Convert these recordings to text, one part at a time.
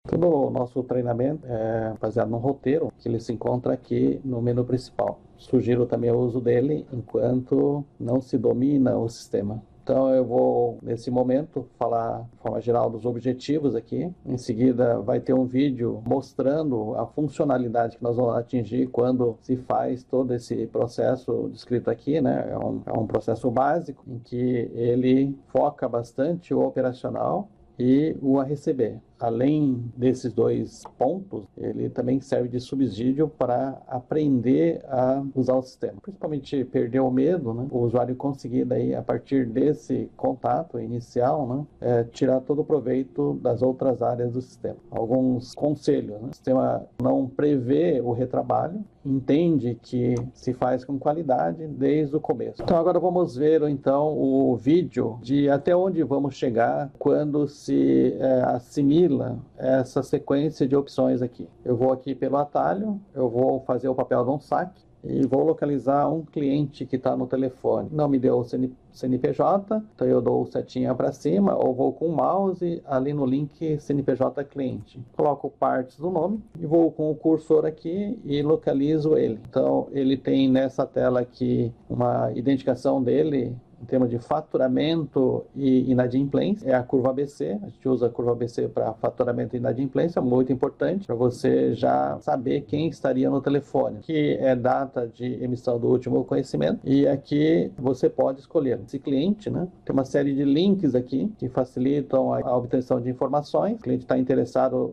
Todo o nosso treinamento é baseado num roteiro que ele se encontra aqui no menu principal. Sugiro também o uso dele enquanto não se domina o sistema. Então eu vou, nesse momento, falar de forma geral dos objetivos aqui. Em seguida vai ter um vídeo mostrando a funcionalidade que nós vamos atingir quando se faz todo esse processo descrito aqui, né? É um processo básico em que ele foca bastante o operacional e o a receber. Além desses dois pontos, ele também serve de subsídio para aprender a usar o sistema. Principalmente perder o medo, né? O usuário conseguir daí, a partir desse contato inicial, né? Tirar todo o proveito das outras áreas do sistema. Alguns conselhos, né? O sistema não prevê o retrabalho, entende que se faz com qualidade desde o começo. Então agora vamos ver então o vídeo de até onde vamos chegar quando se assimila essa sequência de opções aqui. Eu vou aqui pelo atalho, eu vou fazer o papel de um saque e vou localizar um cliente que está no telefone. Não me deu o CNPJ, então eu dou setinha para cima ou vou com o mouse ali no link CNPJ cliente. Coloco partes do nome e vou com o cursor aqui e localizo ele. Então ele tem nessa tela aqui uma identificação dele em termos de faturamento e inadimplência, é a curva ABC. A gente usa a curva ABC para faturamento e inadimplência, muito importante para você já saber quem estaria no telefone, que é data de emissão do último conhecimento, e aqui você pode escolher. Esse cliente, né, tem uma série de links aqui que facilitam a obtenção de informações. O cliente está interessado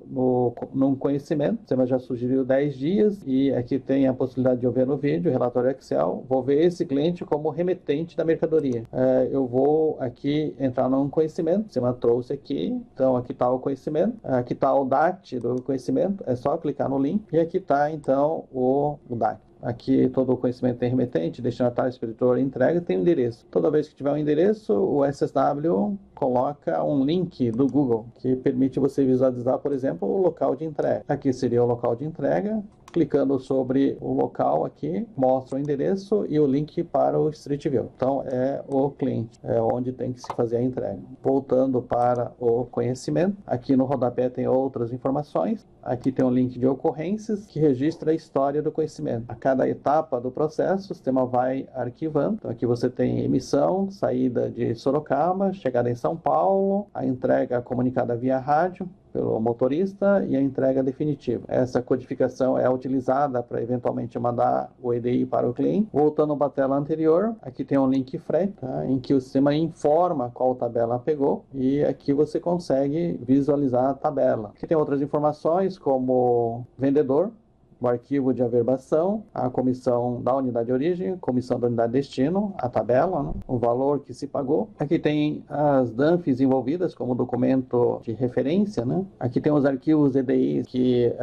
num conhecimento, você já sugeriu 10 dias, e aqui tem a possibilidade de eu ver no vídeo, relatório Excel, vou ver esse cliente como remetente da mercadoria. Eu vou aqui entrar num conhecimento, você trouxe aqui, então aqui está o conhecimento, aqui está o DAT do conhecimento, é só clicar no link, e aqui está então o DAT. Aqui todo o conhecimento tem remetente, destinatário, expeditor, entrega, tem um endereço. Toda vez que tiver um endereço, o SSW coloca um link do Google, que permite você visualizar, por exemplo, o local de entrega. Aqui seria o local de entrega. Clicando sobre o local aqui, mostra o endereço e o link para o Street View. Então, é o cliente, é onde tem que se fazer a entrega. Voltando para o conhecimento, aqui no rodapé tem outras informações. Aqui tem um link de ocorrências que registra a história do conhecimento. A cada etapa do processo, o sistema vai arquivando. Então, aqui você tem emissão, saída de Sorocaba, chegada em São Paulo, a entrega comunicada via rádio pelo motorista e a entrega definitiva. Essa codificação é utilizada para eventualmente mandar o EDI para o cliente. Voltando para a tela anterior, aqui tem um link frete, tá, em que o sistema informa qual tabela pegou, e aqui você consegue visualizar a tabela. Aqui tem outras informações como vendedor, o arquivo de averbação, a comissão da unidade de origem, comissão da unidade de destino, a tabela, né, o valor que se pagou. Aqui tem as DANFs envolvidas como documento de referência, né? Aqui tem os arquivos EDI que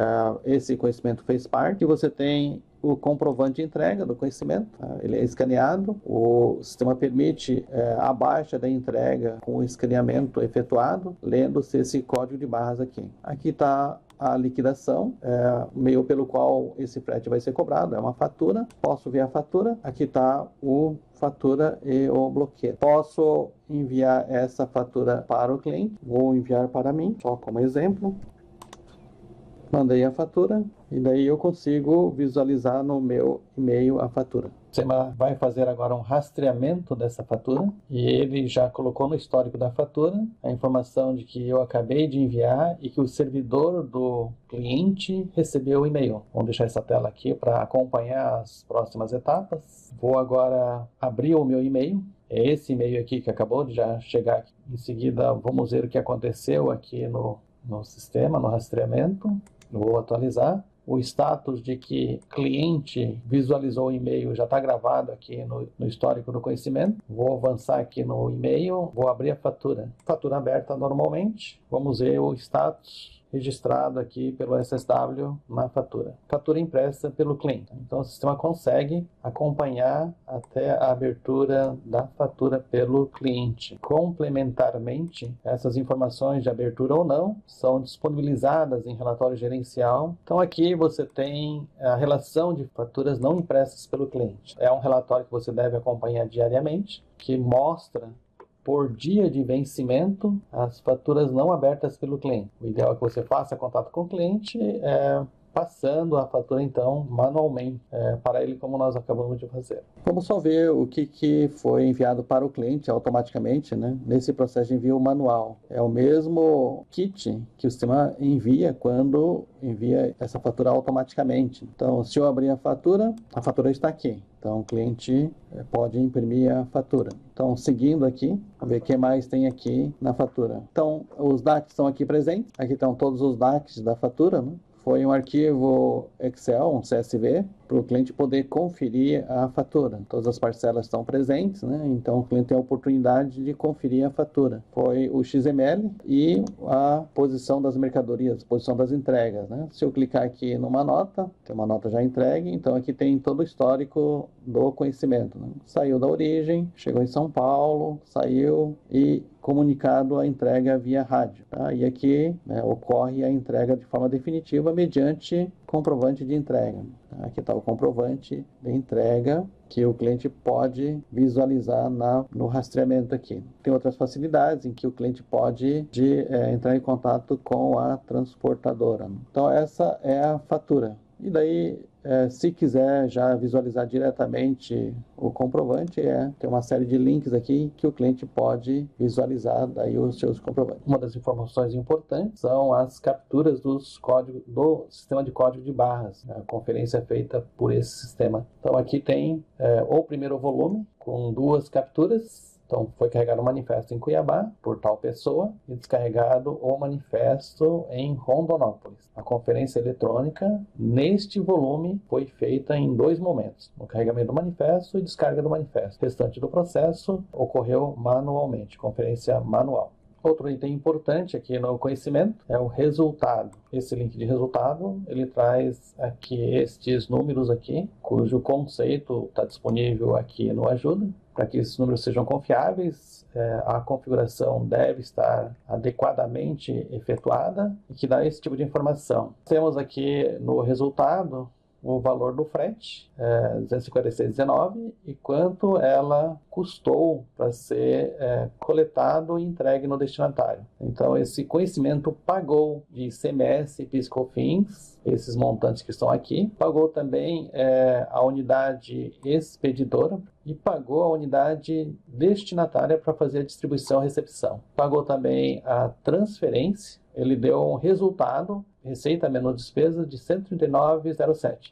esse conhecimento fez parte. E você tem o comprovante de entrega do conhecimento, tá? Ele é escaneado, o sistema permite a baixa da entrega com o escaneamento efetuado, lendo-se esse código de barras aqui. Aqui está a liquidação, o meio pelo qual esse frete vai ser cobrado, é uma fatura. Posso ver a fatura, aqui está o fatura e o bloqueio. Posso enviar essa fatura para o cliente, vou enviar para mim, só como exemplo. Mandei a fatura e daí eu consigo visualizar no meu e-mail a fatura. O sistema vai fazer agora um rastreamento dessa fatura e ele já colocou no histórico da fatura a informação de que eu acabei de enviar e que o servidor do cliente recebeu o e-mail. Vamos deixar essa tela aqui para acompanhar as próximas etapas. Vou agora abrir o meu e-mail. É esse e-mail aqui que acabou de já chegar aqui. Em seguida, vamos ver o que aconteceu aqui no sistema, no rastreamento. Vou atualizar. O status de que cliente visualizou o e-mail já está gravado aqui no histórico do conhecimento. Vou avançar aqui no e-mail, vou abrir a fatura. Fatura aberta normalmente. Vamos ver o status registrado aqui pelo SSW na fatura. Fatura impressa pelo cliente. Então o sistema consegue acompanhar até a abertura da fatura pelo cliente. Complementarmente, essas informações de abertura ou não são disponibilizadas em relatório gerencial. Então aqui você tem a relação de faturas não impressas pelo cliente. É um relatório que você deve acompanhar diariamente, que mostra por dia de vencimento as faturas não abertas pelo cliente. O ideal é que você faça contato com o cliente, passando a fatura, então, manualmente para ele, como nós acabamos de fazer. Vamos só ver o que foi enviado para o cliente automaticamente, né? Nesse processo de envio manual. É o mesmo kit que o sistema envia quando envia essa fatura automaticamente. Então, se eu abrir a fatura está aqui. Então, o cliente pode imprimir a fatura. Então, seguindo aqui, vamos ver o que mais tem aqui na fatura. Então, os DACs estão aqui presentes. Aqui estão todos os DACs da fatura, né? Foi um arquivo Excel, um CSV, para o cliente poder conferir a fatura. Todas as parcelas estão presentes, né? Então o cliente tem a oportunidade de conferir a fatura. Foi o XML e a posição das mercadorias, posição das entregas, né? Se eu clicar aqui numa nota, tem uma nota já entregue, então aqui tem todo o histórico do conhecimento, né? Saiu da origem, chegou em São Paulo, saiu e comunicado a entrega via rádio. Tá? E aqui, né, ocorre a entrega de forma definitiva mediante comprovante de entrega. Aqui está o comprovante de entrega que o cliente pode visualizar no rastreamento aqui. Tem outras facilidades em que o cliente pode entrar em contato com a transportadora. Então essa é a fatura. E daí, se quiser já visualizar diretamente o comprovante, tem uma série de links aqui que o cliente pode visualizar daí os seus comprovantes. Uma das informações importantes são as capturas dos códigos do sistema de código de barras. A conferência é feita por esse sistema. Então aqui tem o primeiro volume com 2 capturas. Então, foi carregado o manifesto em Cuiabá, por tal pessoa, e descarregado o manifesto em Rondonópolis. A conferência eletrônica, neste volume, foi feita em 2 momentos: o carregamento do manifesto e descarga do manifesto. O restante do processo ocorreu manualmente, conferência manual. Outro item importante aqui no conhecimento é o resultado. Esse link de resultado, ele traz aqui estes números aqui, cujo conceito está disponível aqui no Ajuda. Para que esses números sejam confiáveis, a configuração deve estar adequadamente efetuada e que dá esse tipo de informação. Temos aqui no resultado o valor do frete, 256,19, e quanto ela custou para ser coletado e entregue no destinatário. Então, esse conhecimento pagou de ICMS e PIS/COFINS, esses montantes que estão aqui, pagou também a unidade expedidora e pagou a unidade destinatária para fazer a distribuição e recepção. Pagou também a transferência. Ele deu um resultado, receita menos despesa, de R$ 139,07.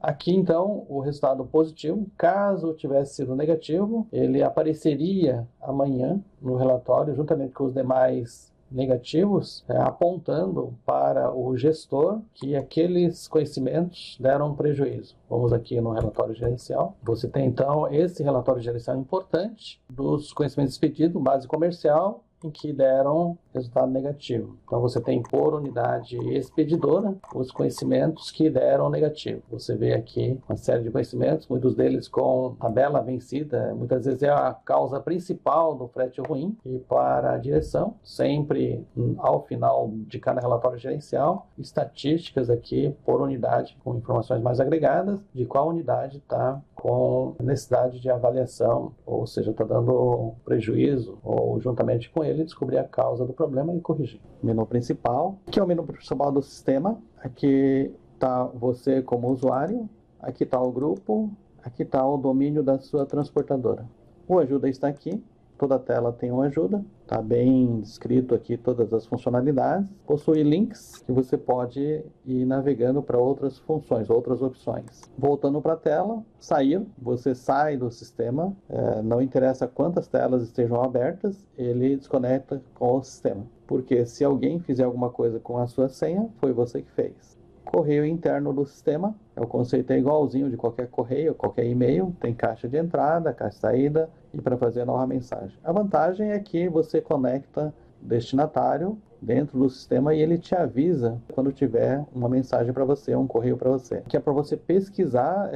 Aqui, então, o resultado positivo. Caso tivesse sido negativo, ele apareceria amanhã no relatório, juntamente com os demais negativos, apontando para o gestor que aqueles conhecimentos deram prejuízo. Vamos aqui no relatório gerencial. Você tem, então, esse relatório gerencial importante dos conhecimentos expedidos, base comercial, em que deram resultado negativo. Então você tem por unidade expedidora os conhecimentos que deram negativo. Você vê aqui uma série de conhecimentos, muitos deles com tabela vencida, muitas vezes é a causa principal do frete ruim. E para a direção, sempre ao final de cada relatório gerencial, estatísticas aqui por unidade, com informações mais agregadas de qual unidade está com necessidade de avaliação, ou seja, está dando prejuízo, ou juntamente com ele descobrir a causa do problema e corrigir. Menu principal, que é o menu principal do sistema. Aqui está você como usuário, aqui está o grupo, aqui está o domínio da sua transportadora. O Ajuda está aqui. Toda a tela tem um Ajuda, está bem descrito aqui todas as funcionalidades. Possui links que você pode ir navegando para outras funções, outras opções. Voltando para a tela, sair, você sai do sistema, não interessa quantas telas estejam abertas, ele desconecta com o sistema. Porque se alguém fizer alguma coisa com a sua senha, foi você que fez. Correio interno do sistema, o conceito é igualzinho de qualquer correio, qualquer e-mail, tem caixa de entrada, caixa de saída e para fazer a nova mensagem. A vantagem é que você conecta o destinatário dentro do sistema e ele te avisa quando tiver uma mensagem para você, um correio para você. Que é para você pesquisar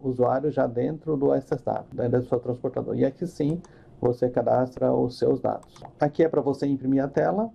usuário já dentro do SSW, dentro da sua transportadora. E aqui sim, você cadastra os seus dados. Aqui é para você imprimir a tela,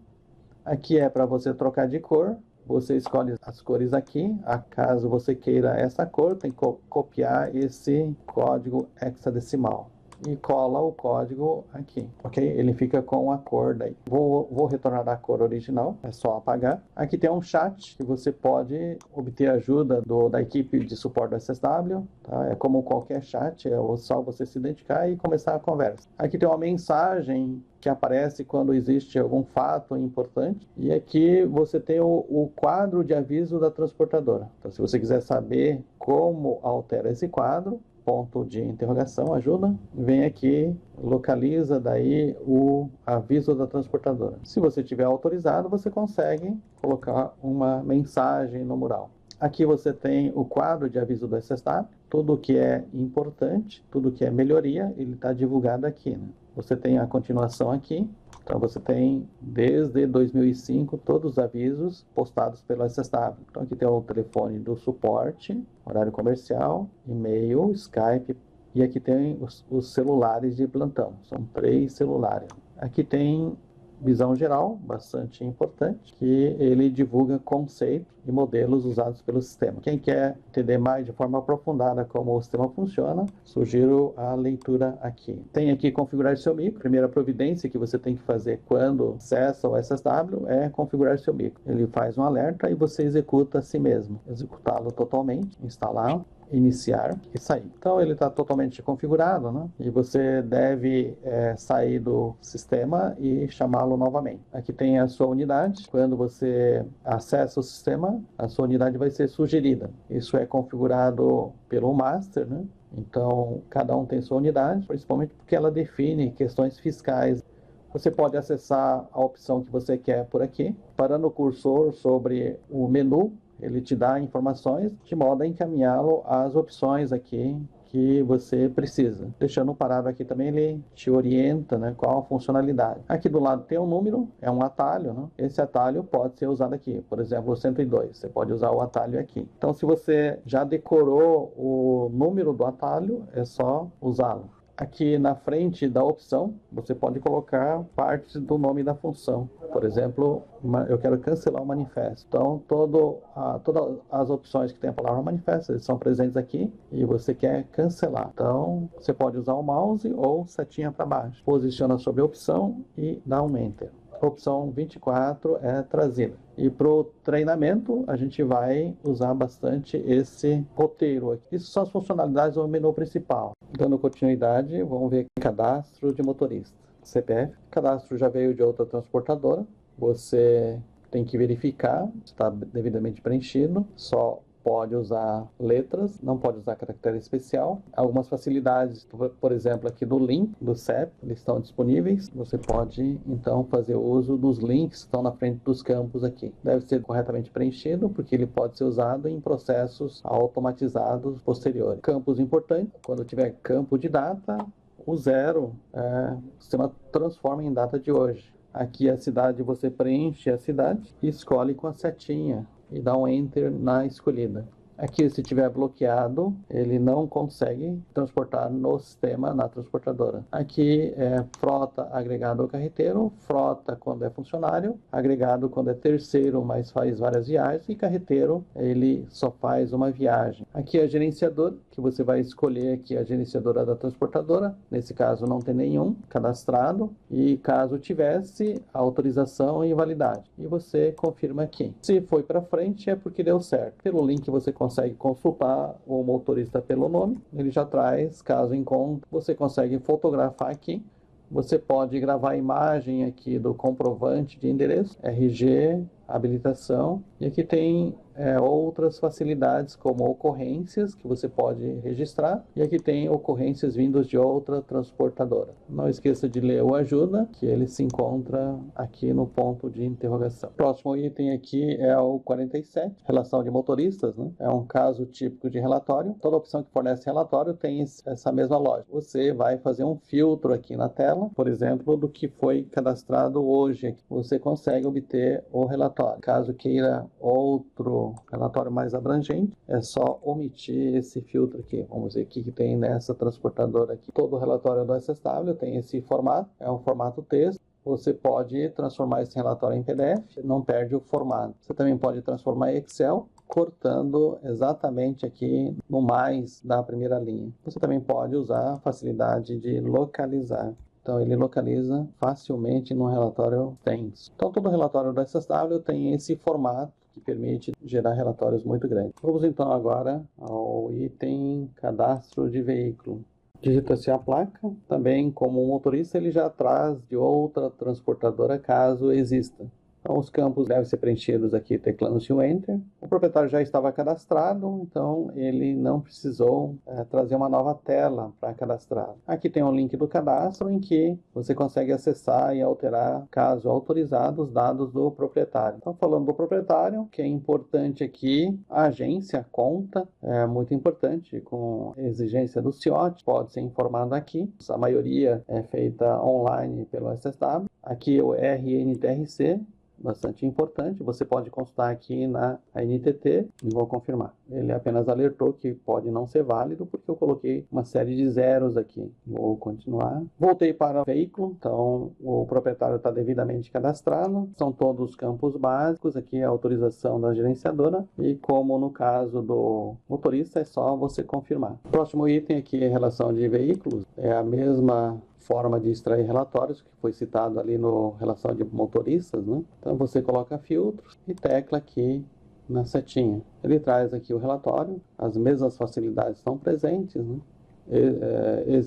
aqui é para você trocar de cor. Você escolhe as cores aqui, caso você queira essa cor, tem que copiar esse código hexadecimal. e cola o código aqui, ok? Ele fica com a cor daí. Vou retornar a cor original, é só apagar. Aqui tem um chat que você pode obter ajuda da equipe de suporte do SSW, tá? É como qualquer chat, é só você se identificar e começar a conversa. Aqui tem uma mensagem que aparece quando existe algum fato importante. E aqui você tem o quadro de aviso da transportadora. Então, se você quiser saber como altera esse quadro, ponto de interrogação, ajuda, vem aqui, localiza daí o aviso da transportadora. Se você tiver autorizado, você consegue colocar uma mensagem no mural. Aqui você tem o quadro de aviso do SSW, tudo que é importante, tudo que é melhoria, ele está divulgado aqui, né? Você tem a continuação aqui, então você tem desde 2005 todos os avisos postados pelo SSW. Então aqui tem o telefone do suporte, horário comercial, e-mail, Skype, e aqui tem os celulares de plantão, são 3 celulares. Aqui tem visão geral, bastante importante, que ele divulga conceitos e modelos usados pelo sistema. Quem quer entender mais de forma aprofundada como o sistema funciona, sugiro a leitura aqui. Tem aqui configurar seu micro. Primeira providência que você tem que fazer quando acessa o SSW é configurar seu micro. Ele faz um alerta e você executa a si mesmo. Executá-lo totalmente, instalar, iniciar e sair. Então ele está totalmente configurado, né? E você deve sair do sistema e chamá-lo novamente. Aqui tem a sua unidade. Quando você acessa o sistema, a sua unidade vai ser sugerida. Isso é configurado pelo master, né? Então cada um tem sua unidade, principalmente porque ela define questões fiscais. Você pode acessar a opção que você quer por aqui, parando o cursor sobre o menu. Ele te dá informações de modo a encaminhá-lo às opções aqui que você precisa. Deixando parado aqui também, ele te orienta, né, qual a funcionalidade. Aqui do lado tem um número, é um atalho, né? Esse atalho pode ser usado aqui. Por exemplo, o 102, você pode usar o atalho aqui. Então, se você já decorou o número do atalho, é só usá-lo. Aqui na frente da opção, você pode colocar parte do nome da função. Por exemplo, eu quero cancelar o manifesto. Então, todas as opções que tem a palavra manifesto, eles são presentes aqui e você quer cancelar. Então, você pode usar o mouse ou setinha para baixo. Posiciona sobre a opção e dá um Enter. A opção 24 é trazida. E para o treinamento, a gente vai usar bastante esse roteiro aqui. Isso são as funcionalidades do menu principal. Dando continuidade, vamos ver cadastro de motorista. CPF, cadastro já veio de outra transportadora. Você tem que verificar se está devidamente preenchido. Só pode usar letras, não pode usar caractere especial. Algumas facilidades, por exemplo, aqui do link do CEP, eles estão disponíveis. Você pode, então, fazer uso dos links que estão na frente dos campos aqui. Deve ser corretamente preenchido, porque ele pode ser usado em processos automatizados posteriores. Campos importantes, quando tiver campo de data, o 0, o sistema transforma em data de hoje. Aqui a cidade, você preenche a cidade e escolhe com a setinha e dá um Enter na escolhida. Aqui, se tiver bloqueado, ele não consegue transportar no sistema, na transportadora. Aqui é frota agregado ao carreteiro, frota quando é funcionário, agregado quando é terceiro, mas faz várias viagens, e carreteiro, ele só faz uma viagem. Aqui é gerenciador, que você vai escolher aqui a gerenciadora da transportadora. Nesse caso, não tem nenhum cadastrado, e caso tivesse, autorização e validade. E você confirma aqui. Se foi para frente, é porque deu certo. Pelo link você consegue consultar o motorista pelo nome, ele já traz, caso encontre, você consegue fotografar aqui, você pode gravar a imagem aqui do comprovante de endereço, RG, habilitação, e aqui tem outras facilidades como ocorrências que você pode registrar, e aqui tem ocorrências vindas de outra transportadora. Não esqueça de ler o ajuda, que ele se encontra aqui no ponto de interrogação. Próximo item aqui é o 47, relação de motoristas, né? É um caso típico de relatório. Toda opção que fornece relatório tem essa mesma lógica. Você vai fazer um filtro aqui na tela, por exemplo, do que foi cadastrado hoje. Você consegue obter o relatório. Caso queira outro relatório mais abrangente, é só omitir esse filtro aqui. Vamos ver o que tem nessa transportadora aqui. Todo relatório do SSW tem esse formato, é um formato texto. Você pode transformar esse relatório em PDF, não perde o formato. Você também pode transformar em Excel, cortando exatamente aqui no mais da primeira linha. Você também pode usar a facilidade de localizar. Então ele localiza facilmente no relatório extenso. Então todo relatório do SSW tem esse formato que permite gerar relatórios muito grandes. Vamos então agora ao item cadastro de veículo. Digita-se a placa, também como motorista ele já traz de outra transportadora caso exista. Então os campos devem ser preenchidos aqui teclando-se o Enter. O proprietário já estava cadastrado, então ele não precisou trazer uma nova tela para cadastrar. Aqui tem um link do cadastro em que você consegue acessar e alterar, caso autorizado, os dados do proprietário. Então falando do proprietário, que é importante aqui, a agência, a conta, é muito importante, com exigência do CIOT, pode ser informado aqui. A maioria é feita online pelo SSW. Aqui o RNTRC, bastante importante, você pode consultar aqui na NTT e vou confirmar. Ele apenas alertou que pode não ser válido porque eu coloquei uma série de zeros aqui. Vou continuar. Voltei para o veículo, então o proprietário está devidamente cadastrado, são todos os campos básicos, aqui é a autorização da gerenciadora e como no caso do motorista é só você confirmar. O próximo item aqui é relação de veículos, é a mesma forma de extrair relatórios, que foi citado ali no relação de motoristas, né? Então você coloca filtros e tecla aqui na setinha. Ele traz aqui o relatório, as mesmas facilidades estão presentes, né?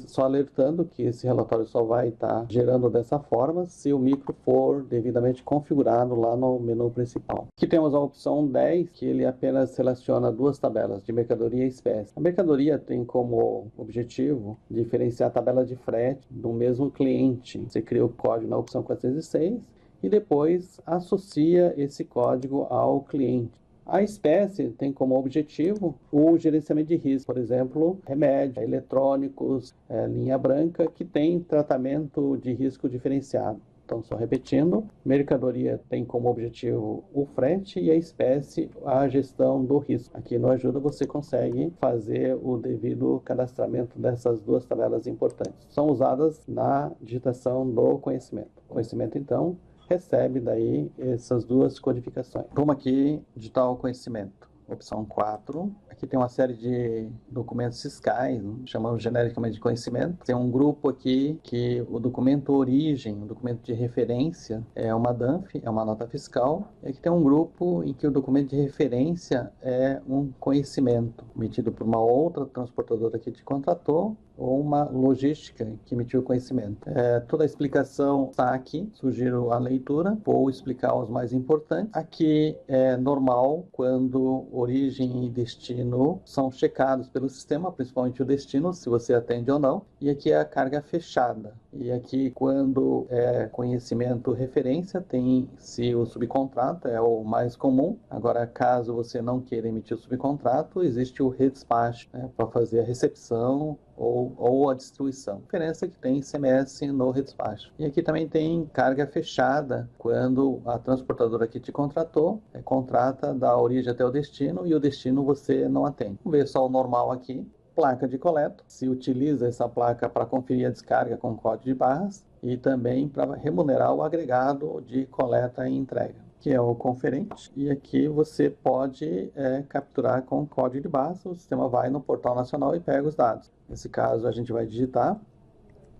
Só alertando que esse relatório só vai estar gerando dessa forma se o micro for devidamente configurado lá no menu principal. Aqui temos a opção 10, que ele apenas seleciona duas tabelas, de mercadoria e espécie. A mercadoria tem como objetivo diferenciar a tabela de frete do mesmo cliente. Você cria o código na opção 406 e depois associa esse código ao cliente. A espécie tem como objetivo o gerenciamento de risco, por exemplo, remédio, eletrônicos, linha branca, que tem tratamento de risco diferenciado. Então, só repetindo, mercadoria tem como objetivo o frete e a espécie a gestão do risco. Aqui no Ajuda você consegue fazer o devido cadastramento dessas duas tabelas importantes. São usadas na digitação do conhecimento. O conhecimento, então, recebe daí essas duas codificações. Vamos aqui, digitar o conhecimento. Opção 4. Aqui tem uma série de documentos fiscais, né? Chamamos genericamente de conhecimento. Tem um grupo aqui que o documento origem, o documento de referência é uma DANF, é uma nota fiscal. E aqui tem um grupo em que o documento de referência é um conhecimento emitido por uma outra transportadora que te contratou ou uma logística que emitiu o conhecimento. Toda a explicação está aqui, sugiro a leitura, vou explicar os mais importantes. Aqui é normal quando origem e destino são checados pelo sistema, principalmente o destino, se você atende ou não. E aqui é a carga fechada. E aqui quando é conhecimento referência, tem se o subcontrato é o mais comum. Agora, caso você não queira emitir o subcontrato, existe o redespacho, né, para fazer a recepção ou a distribuição. A diferença é que tem ICMS no redespacho. E aqui também tem carga fechada, quando a transportadora que te contratou contrata da origem até o destino e o destino você não atende. Vamos ver só o normal aqui. Placa de coleta, se utiliza essa placa para conferir a descarga com código de barras e também para remunerar o agregado de coleta e entrega, que é o conferente, e aqui você pode capturar com código de barras, o sistema vai no portal nacional e pega os dados. Nesse caso a gente vai digitar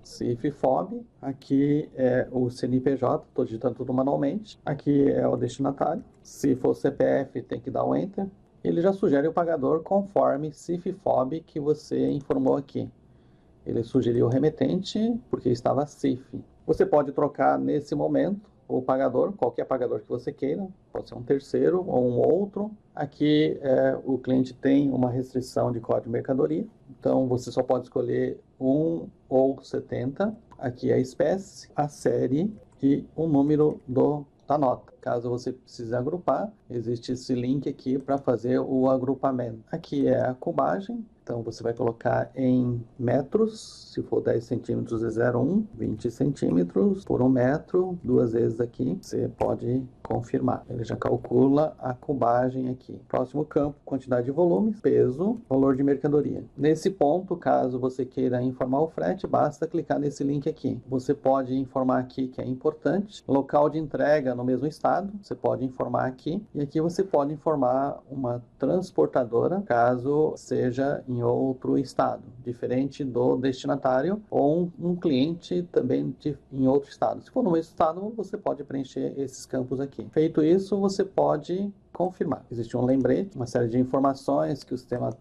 CIF-FOB, aqui é o CNPJ, estou digitando tudo manualmente, aqui é o destinatário, se for CPF tem que dar um Enter, ele já sugere o pagador conforme CIF-FOB que você informou aqui. Ele sugeriu o remetente porque estava CIF. Você pode trocar nesse momento o pagador, qualquer pagador que você queira, pode ser um terceiro ou um outro. Aqui o cliente tem uma restrição de código de mercadoria, então você só pode escolher 1 ou 70. Aqui é a espécie, a série e o número da nota. Caso você precise agrupar, existe esse link aqui para fazer o agrupamento. Aqui é a cubagem, então você vai colocar em metros, se for 10 centímetros é 0,1, 20 centímetros por 1 metro, duas vezes aqui, você pode confirmar. Ele já calcula a cubagem aqui. Próximo campo, quantidade de volumes, peso, valor de mercadoria. Nesse ponto, caso você queira informar o frete, basta clicar nesse link aqui. Você pode informar aqui que é importante, local de entrega no mesmo estado, estado, você pode informar aqui, e aqui você pode informar uma transportadora, caso seja em outro estado, diferente do destinatário, ou um cliente também em outro estado. Se for no mesmo estado, você pode preencher esses campos aqui. Feito isso, você pode confirmar. Existe um lembrete, uma série de informações que o sistema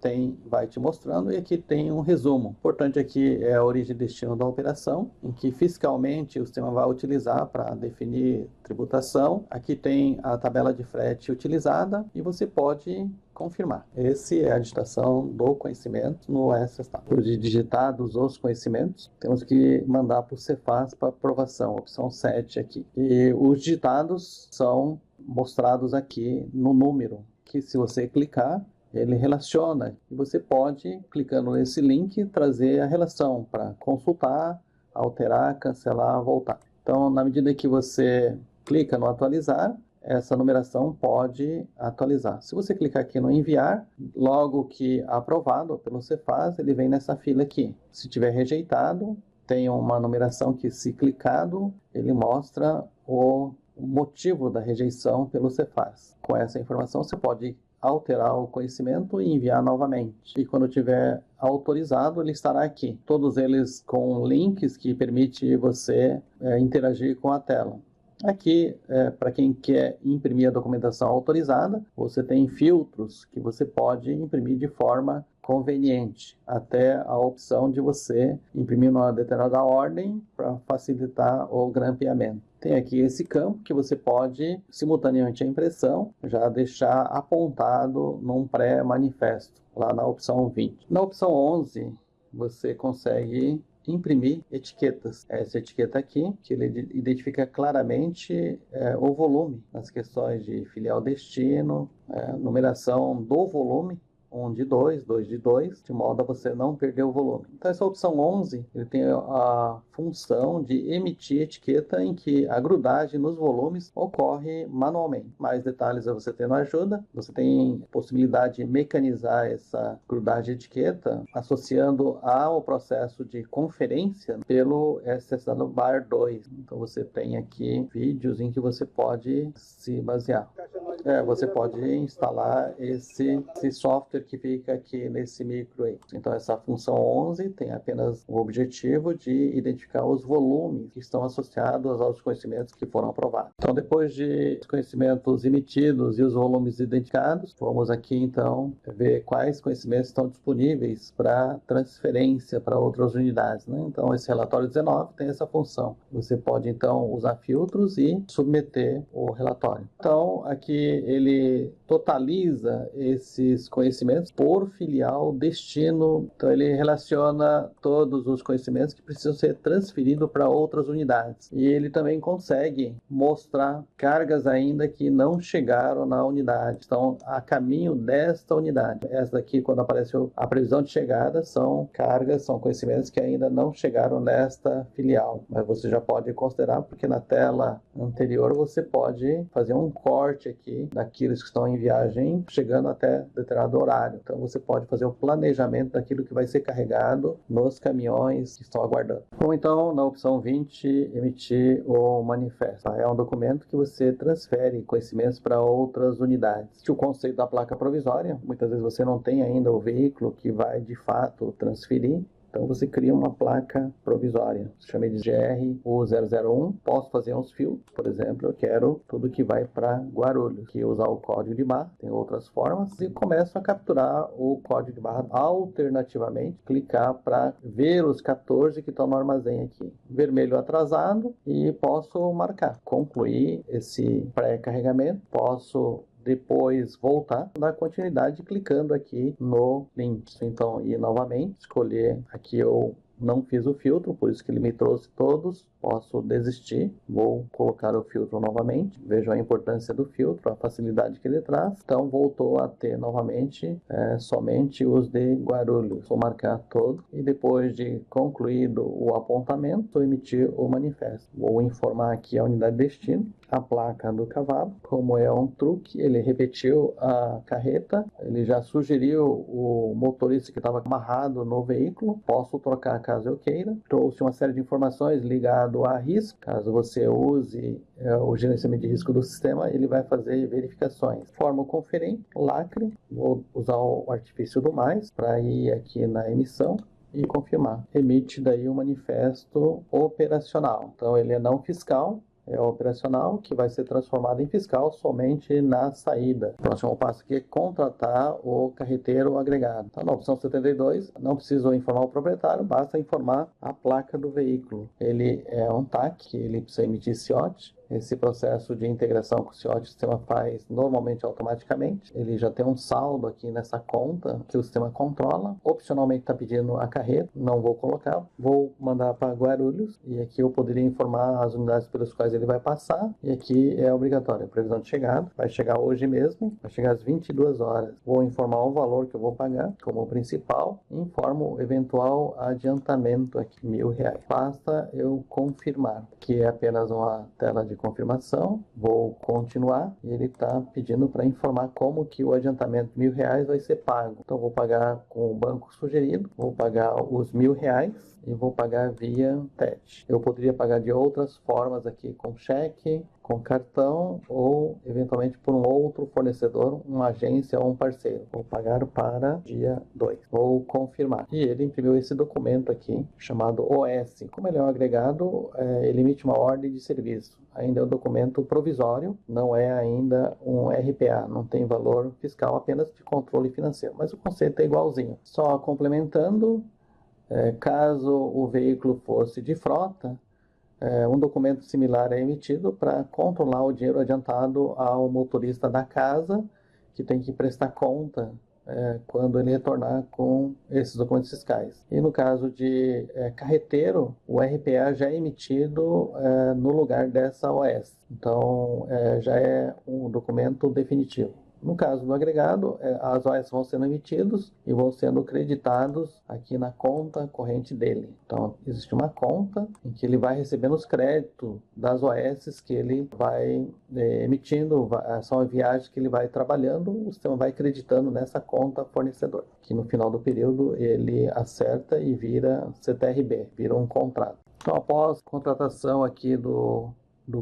vai te mostrando, e aqui tem um resumo. Importante aqui é a origem e destino da operação, em que fiscalmente o sistema vai utilizar para definir tributação. Aqui tem a tabela de frete utilizada e você pode confirmar. Essa é a digitação do conhecimento no SSTAP. Depois de digitados os conhecimentos, temos que mandar para o Cefaz para aprovação, opção 7 aqui. E os digitados são mostrados aqui no número, que se você clicar, ele relaciona. E você pode, clicando nesse link, trazer a relação para consultar, alterar, cancelar, voltar. Então, na medida que você clica no atualizar, essa numeração pode atualizar. Se você clicar aqui no enviar, logo que aprovado pelo Cefaz, ele vem nessa fila aqui. Se tiver rejeitado, tem uma numeração que, se clicado, ele mostra o motivo da rejeição pelo Cefaz. Com essa informação, você pode alterar o conhecimento e enviar novamente. E quando tiver autorizado, ele estará aqui. Todos eles com links que permitem você interagir com a tela. Aqui, para quem quer imprimir a documentação autorizada, você tem filtros que você pode imprimir de forma conveniente, até a opção de você imprimir numa determinada ordem para facilitar o grampeamento. Tem aqui esse campo que você pode, simultaneamente à impressão, já deixar apontado num pré-manifesto, lá na opção 20. Na opção 11, você consegue imprimir etiquetas. Essa etiqueta aqui, que ele identifica claramente o volume, nas questões de filial destino, numeração do volume, 1 de 2, 2 de 2, de modo a você não perder o volume. Então, essa opção 11, ele tem a função de emitir etiqueta em que a grudagem nos volumes ocorre manualmente. Mais detalhes você tem na ajuda. Você tem possibilidade de mecanizar essa grudagem de etiqueta associando ao processo de conferência pelo SSW Bar 2. Então, você tem aqui vídeos em que você pode se basear. Você pode instalar esse software que fica aqui nesse micro aí. Então, essa função 11 tem apenas o objetivo de identificar os volumes que estão associados aos conhecimentos que foram aprovados. Então, depois de conhecimentos emitidos e os volumes identificados, vamos aqui, então, ver quais conhecimentos estão disponíveis para transferência para outras unidades, né? Então, esse relatório 19 tem essa função. Você pode, então, usar filtros e submeter o relatório. Então, aqui ele totaliza esses conhecimentos por filial destino. Então, ele relaciona todos os conhecimentos que precisam ser transferidos para outras unidades. E ele também consegue mostrar cargas ainda que não chegaram na unidade, estão a caminho desta unidade. Essa daqui, quando apareceu a previsão de chegada, são cargas, são conhecimentos que ainda não chegaram nesta filial. Mas você já pode considerar, porque na tela anterior você pode fazer um corte aqui daqueles que estão em viagem, chegando até determinado horário. Então você pode fazer o planejamento daquilo que vai ser carregado nos caminhões que estão aguardando. Ou então, na opção 20, emitir o manifesto. É um documento que você transfere conhecimentos para outras unidades. O conceito da placa provisória, muitas vezes você não tem ainda o veículo que vai de fato transferir. Então você cria uma placa provisória, chamei de GR-U001, posso fazer uns filtros, por exemplo, eu quero tudo que vai para Guarulhos, que usar o código de barra, tem outras formas, e começo a capturar o código de barra, alternativamente, clicar para ver os 14 que estão no armazém aqui, vermelho atrasado, e posso marcar, concluir esse pré-carregamento, posso depois voltar, dar continuidade clicando aqui no link. Então, ir novamente, escolher aqui eu não fiz o filtro, por isso que ele me trouxe todos. Posso desistir, vou colocar o filtro novamente. Vejam a importância do filtro, a facilidade que ele traz. Então, voltou a ter novamente somente os de Guarulhos. Vou marcar todo e depois de concluído o apontamento, emitir o manifesto. Vou informar aqui a unidade de destino. a placa do cavalo. Como é um truque, ele repetiu a carreta, ele já sugeriu o motorista que estava amarrado no veículo, posso trocar caso eu queira. Trouxe uma série de informações ligado a risco, caso você use o gerenciamento de risco do sistema, ele vai fazer verificações. Forma o conferente, lacre, vou usar o artifício do mais para ir aqui na emissão e confirmar. Emite daí o manifesto operacional. Então ele é não fiscal, é operacional, que vai ser transformado em fiscal somente na saída. O próximo passo aqui é contratar o carreteiro agregado. Então, na opção 72, não preciso informar o proprietário, basta informar a placa do veículo. Ele é um TAC, ele precisa emitir CIOT. Esse processo de integração com o CIOT, o sistema faz normalmente automaticamente. Ele já tem um saldo aqui nessa conta que o sistema controla. Opcionalmente está pedindo a carreta, não vou colocar. Vou mandar para Guarulhos e aqui eu poderia informar as unidades pelas quais ele vai passar. E aqui é obrigatório, a previsão de chegada. Vai chegar hoje mesmo, vai chegar às 22 horas. Vou informar o valor que eu vou pagar como principal. Informo o eventual adiantamento aqui, R$ 1.000. Basta eu confirmar, que é apenas uma tela de confirmação, vou continuar e ele está pedindo para informar como que o adiantamento de R$ 1.000 vai ser pago. Então vou pagar com o banco sugerido, vou pagar os R$ 1.000 e vou pagar via TED. Eu poderia pagar de outras formas aqui, com cheque, com cartão ou eventualmente por um outro fornecedor, uma agência ou um parceiro. Vou pagar para dia 2. Vou confirmar. E ele imprimiu esse documento aqui, chamado OS. Como ele é um agregado, ele emite uma ordem de serviço. Ainda é um documento provisório, não é ainda um RPA, não tem valor fiscal, apenas de controle financeiro. Mas o conceito é igualzinho. Só complementando, caso o veículo fosse de frota, um documento similar é emitido para controlar o dinheiro adiantado ao motorista da casa, que tem que prestar conta quando ele retornar com esses documentos fiscais. E no caso de carreteiro, o RPA já é emitido no lugar dessa OS. Então, já é um documento definitivo. No caso do agregado, as OS vão sendo emitidos e vão sendo creditados aqui na conta corrente dele. Então, existe uma conta em que ele vai recebendo os créditos das OS que ele vai emitindo, são viagens que ele vai trabalhando, o sistema vai acreditando nessa conta fornecedor, que no final do período ele acerta e vira CTRB, vira um contrato. Então, após contratação aqui do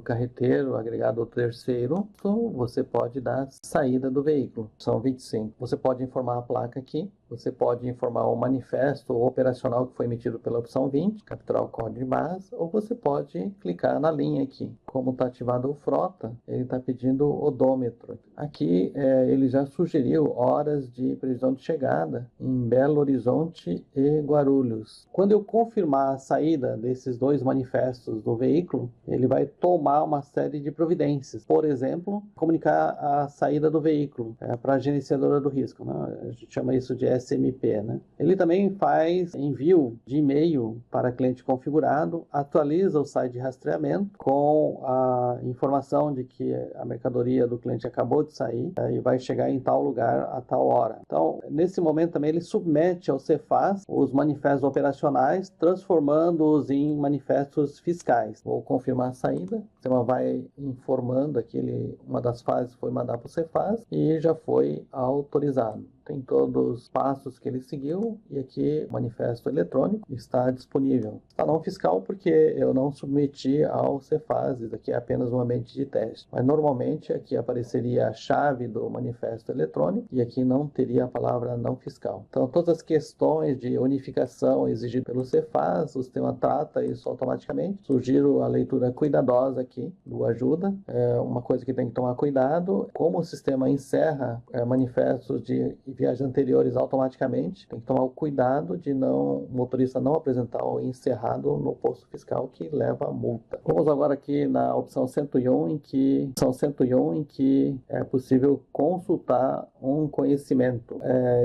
carreteiro agregado ao terceiro, você pode dar saída do veículo. São 25. Você pode informar a placa aqui, você pode informar o manifesto operacional que foi emitido pela opção 20, capturar o código de barras, ou você pode clicar na linha aqui. Como está ativado o frota, ele está pedindo odômetro. Aqui ele já sugeriu horas de previsão de chegada em Belo Horizonte e Guarulhos. Quando eu confirmar a saída desses dois manifestos do veículo, ele vai tomar uma série de providências. Por exemplo, comunicar a saída do veículo para a gerenciadora do risco, né? A gente chama isso de SMP, né? Ele também faz envio de e-mail para cliente configurado, atualiza o site de rastreamento com a informação de que a mercadoria do cliente acabou de sair e vai chegar em tal lugar a tal hora. Então, nesse momento também ele submete ao Cefaz os manifestos operacionais, transformando-os em manifestos fiscais. Vou confirmar a saída, o sistema vai informando aqui, uma das fases foi mandar para o Cefaz e já foi autorizado. Tem todos os passos que ele seguiu e aqui o manifesto eletrônico está disponível. Está não fiscal porque eu não submeti ao Cefaz, isso aqui é apenas um ambiente de teste. Mas normalmente aqui apareceria a chave do manifesto eletrônico e aqui não teria a palavra não fiscal. Então todas as questões de unificação exigidas pelo Cefaz, o sistema trata isso automaticamente. Sugiro a leitura cuidadosa aqui do ajuda. Uma coisa que tem que tomar cuidado, como o sistema encerra manifestos de viagens anteriores automaticamente, tem que tomar o cuidado de o motorista não apresentar o encerrado no posto fiscal que leva a multa. Vamos agora aqui na opção 101, em que é possível consultar um conhecimento.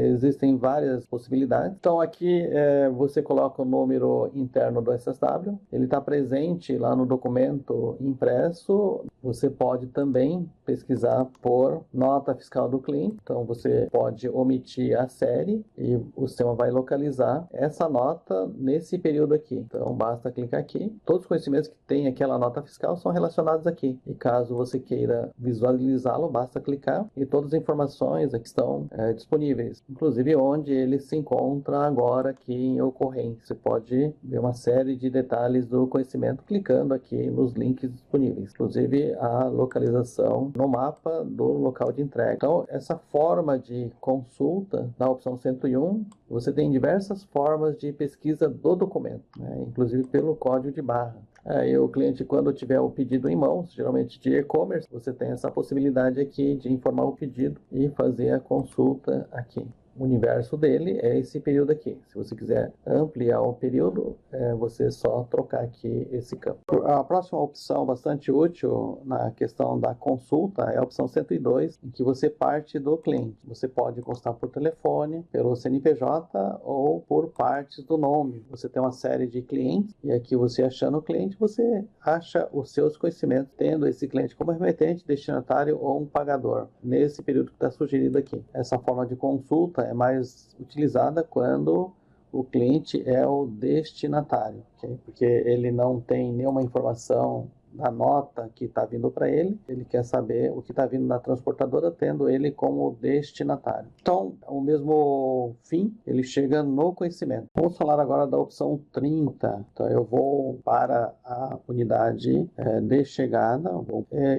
Existem várias possibilidades. Então aqui você coloca o número interno do SSW, ele está presente lá no documento impresso. Você pode também pesquisar por nota fiscal do cliente. Então você pode omitir a série e o sistema vai localizar essa nota nesse período aqui. Então basta clicar aqui. Todos os conhecimentos que tem aquela nota fiscal são relacionados aqui. E caso você queira visualizá-lo, basta clicar e todas as informações aqui estão disponíveis. Inclusive onde ele se encontra agora aqui em ocorrência. Você pode ver uma série de detalhes do conhecimento clicando aqui nos links disponíveis. Inclusive a localização no mapa do local de entrega. Então, essa forma de consulta na opção 101, você tem diversas formas de pesquisa do documento, né? Inclusive pelo código de barra. Aí o cliente, quando tiver o pedido em mãos, geralmente de e-commerce, você tem essa possibilidade aqui de informar o pedido e fazer a consulta aqui. O universo dele é esse período aqui. Se você quiser ampliar o período, você só trocar aqui esse campo. A próxima opção bastante útil na questão da consulta é a opção 102, em que você parte do cliente. Você pode consultar por telefone, pelo CNPJ ou por partes do nome. Você tem uma série de clientes e aqui você achando o cliente, você acha os seus conhecimentos, tendo esse cliente como remetente, destinatário ou um pagador, nesse período que está sugerido aqui. Essa forma de consulta é mais utilizada quando o cliente é o destinatário, okay? Porque ele não tem nenhuma informação da nota que está vindo para ele, ele quer saber o que está vindo da transportadora, tendo ele como destinatário. Então, o mesmo fim, ele chega no conhecimento. Vamos falar agora da opção 30. Então, eu vou para a unidade de chegada,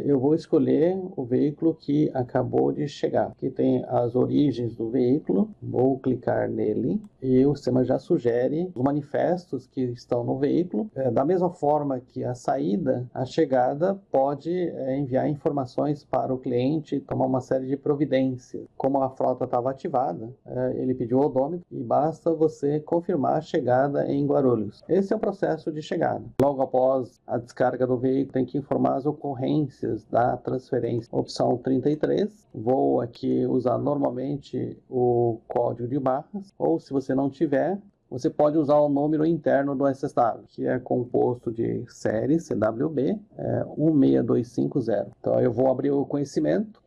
eu vou escolher o veículo que acabou de chegar. Aqui tem as origens do veículo, vou clicar nele e o sistema já sugere os manifestos que estão no veículo. Da mesma forma que a saída, a chegada pode enviar informações para o cliente, tomar uma série de providências. Como a frota estava ativada, ele pediu o odômetro e basta você confirmar a chegada em Guarulhos. Esse é o processo de chegada. Logo após a descarga do veículo, tem que informar as ocorrências da transferência. Opção 33, vou aqui usar normalmente o código de barras, ou se você não tiver, você pode usar o número interno do SSW, que é composto de série CWB 16250. Então eu vou abrir o conhecimento,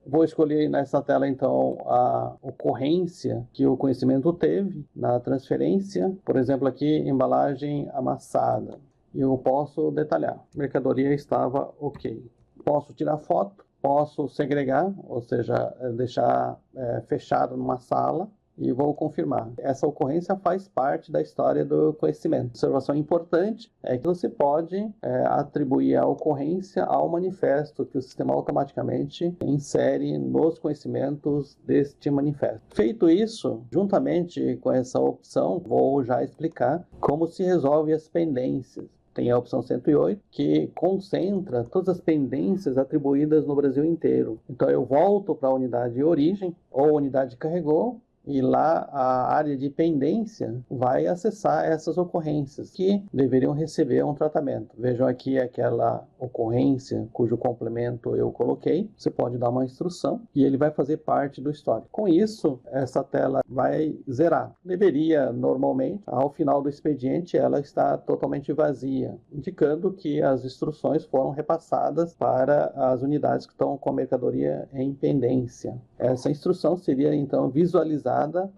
vou escolher nessa tela então a ocorrência que o conhecimento teve na transferência, por exemplo aqui embalagem amassada, e eu posso detalhar, mercadoria estava ok. Posso tirar foto, posso segregar, ou seja, deixar fechado numa sala, e vou confirmar. Essa ocorrência faz parte da história do conhecimento. Observação importante é que você pode atribuir a ocorrência ao manifesto que o sistema automaticamente insere nos conhecimentos deste manifesto. Feito isso, juntamente com essa opção, vou já explicar como se resolve as pendências. Tem a opção 108, que concentra todas as pendências atribuídas no Brasil inteiro. Então eu volto para a unidade de origem, ou unidade carregou, e lá a área de pendência vai acessar essas ocorrências que deveriam receber um tratamento. Vejam aqui aquela ocorrência cujo complemento eu coloquei. Você pode dar uma instrução e ele vai fazer parte do histórico. Com isso, essa tela vai zerar. Deveria, normalmente, ao final do expediente, ela está totalmente vazia, indicando que as instruções foram repassadas para as unidades que estão com a mercadoria em pendência. Essa instrução seria, então, visualizada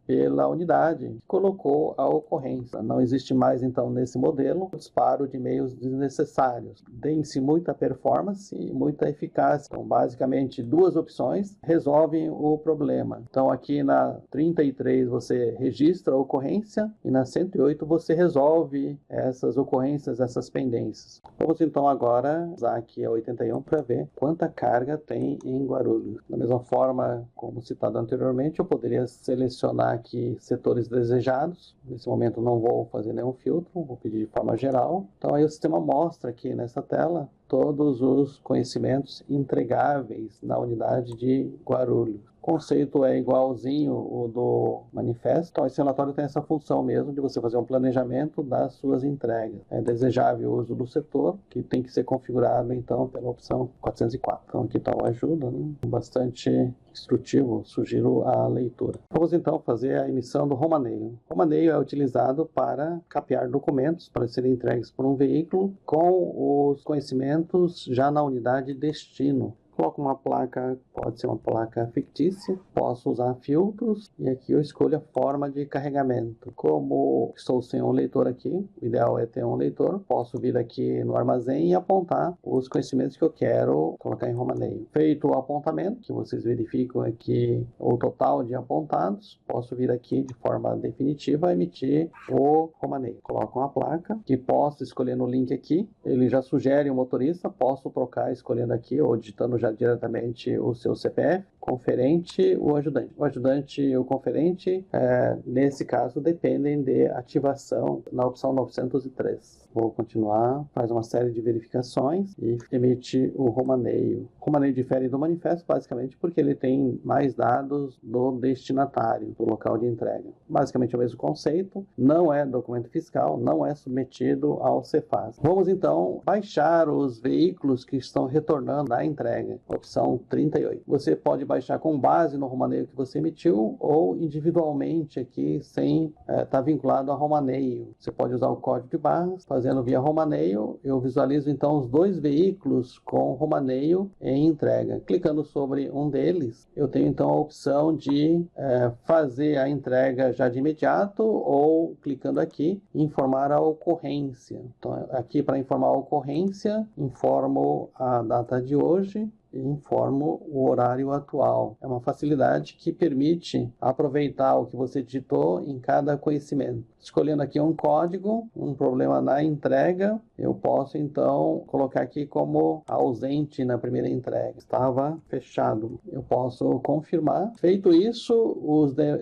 pela unidade que colocou a ocorrência. Não existe mais, então, nesse modelo, o disparo de e-mails desnecessários. Tem-se muita performance e muita eficácia. Então, basicamente, duas opções resolvem o problema. Então, aqui na 33 você registra a ocorrência e na 108 você resolve essas ocorrências, essas pendências. Vamos, então, agora usar aqui a 81 para ver quanta carga tem em Guarulhos. Da mesma forma, como citado anteriormente, eu poderia selecionar aqui setores desejados. Nesse momento não vou fazer nenhum filtro, vou pedir de forma geral. Então aí o sistema mostra aqui nessa tela todos os conhecimentos entregáveis na unidade de Guarulhos. O conceito é igualzinho o do manifesto. Então, esse relatório tem essa função mesmo de você fazer um planejamento das suas entregas. É desejável o uso do setor, que tem que ser configurado, então, pela opção 404. Então, aqui está o ajuda, né? Bastante instrutivo, sugiro a leitura. Vamos, então, fazer a emissão do romaneio. O romaneio é utilizado para capear documentos para serem entregues por um veículo com os conhecimentos já na unidade destino. Coloco uma placa, pode ser uma placa fictícia, posso usar filtros e aqui eu escolho a forma de carregamento. Como estou sem um leitor aqui, o ideal é ter um leitor, posso vir aqui no armazém e apontar os conhecimentos que eu quero colocar em romaneio. Feito o apontamento, que vocês verificam aqui o total de apontados, posso vir aqui de forma definitiva emitir o romaneio. Coloco uma placa que posso escolher no link aqui, ele já sugere o motorista, posso trocar escolhendo aqui ou digitando já diretamente o seu CPF, conferente, o ajudante. O ajudante e o conferente, nesse caso, dependem de ativação na opção 903. Vou continuar, faz uma série de verificações e emite o romaneio. O romaneio difere do manifesto, basicamente, porque ele tem mais dados do destinatário, do local de entrega. Basicamente é o mesmo conceito, não é documento fiscal, não é submetido ao Cefaz. Vamos então baixar os veículos que estão retornando da entrega, opção 38. Você pode baixar com base no romaneio que você emitiu ou individualmente aqui sem estar vinculado a romaneio. Você pode usar o código de barras, fazendo via romaneio, eu visualizo então os dois veículos com romaneio em entrega. Clicando sobre um deles, eu tenho então a opção de fazer a entrega já de imediato ou clicando aqui, informar a ocorrência. Então aqui para informar a ocorrência, informo a data de hoje e informo o horário atual. É uma facilidade que permite aproveitar o que você digitou em cada conhecimento. Escolhendo aqui um código, um problema na entrega, eu posso então colocar aqui como ausente na primeira entrega. Estava fechado. Eu posso confirmar. Feito isso,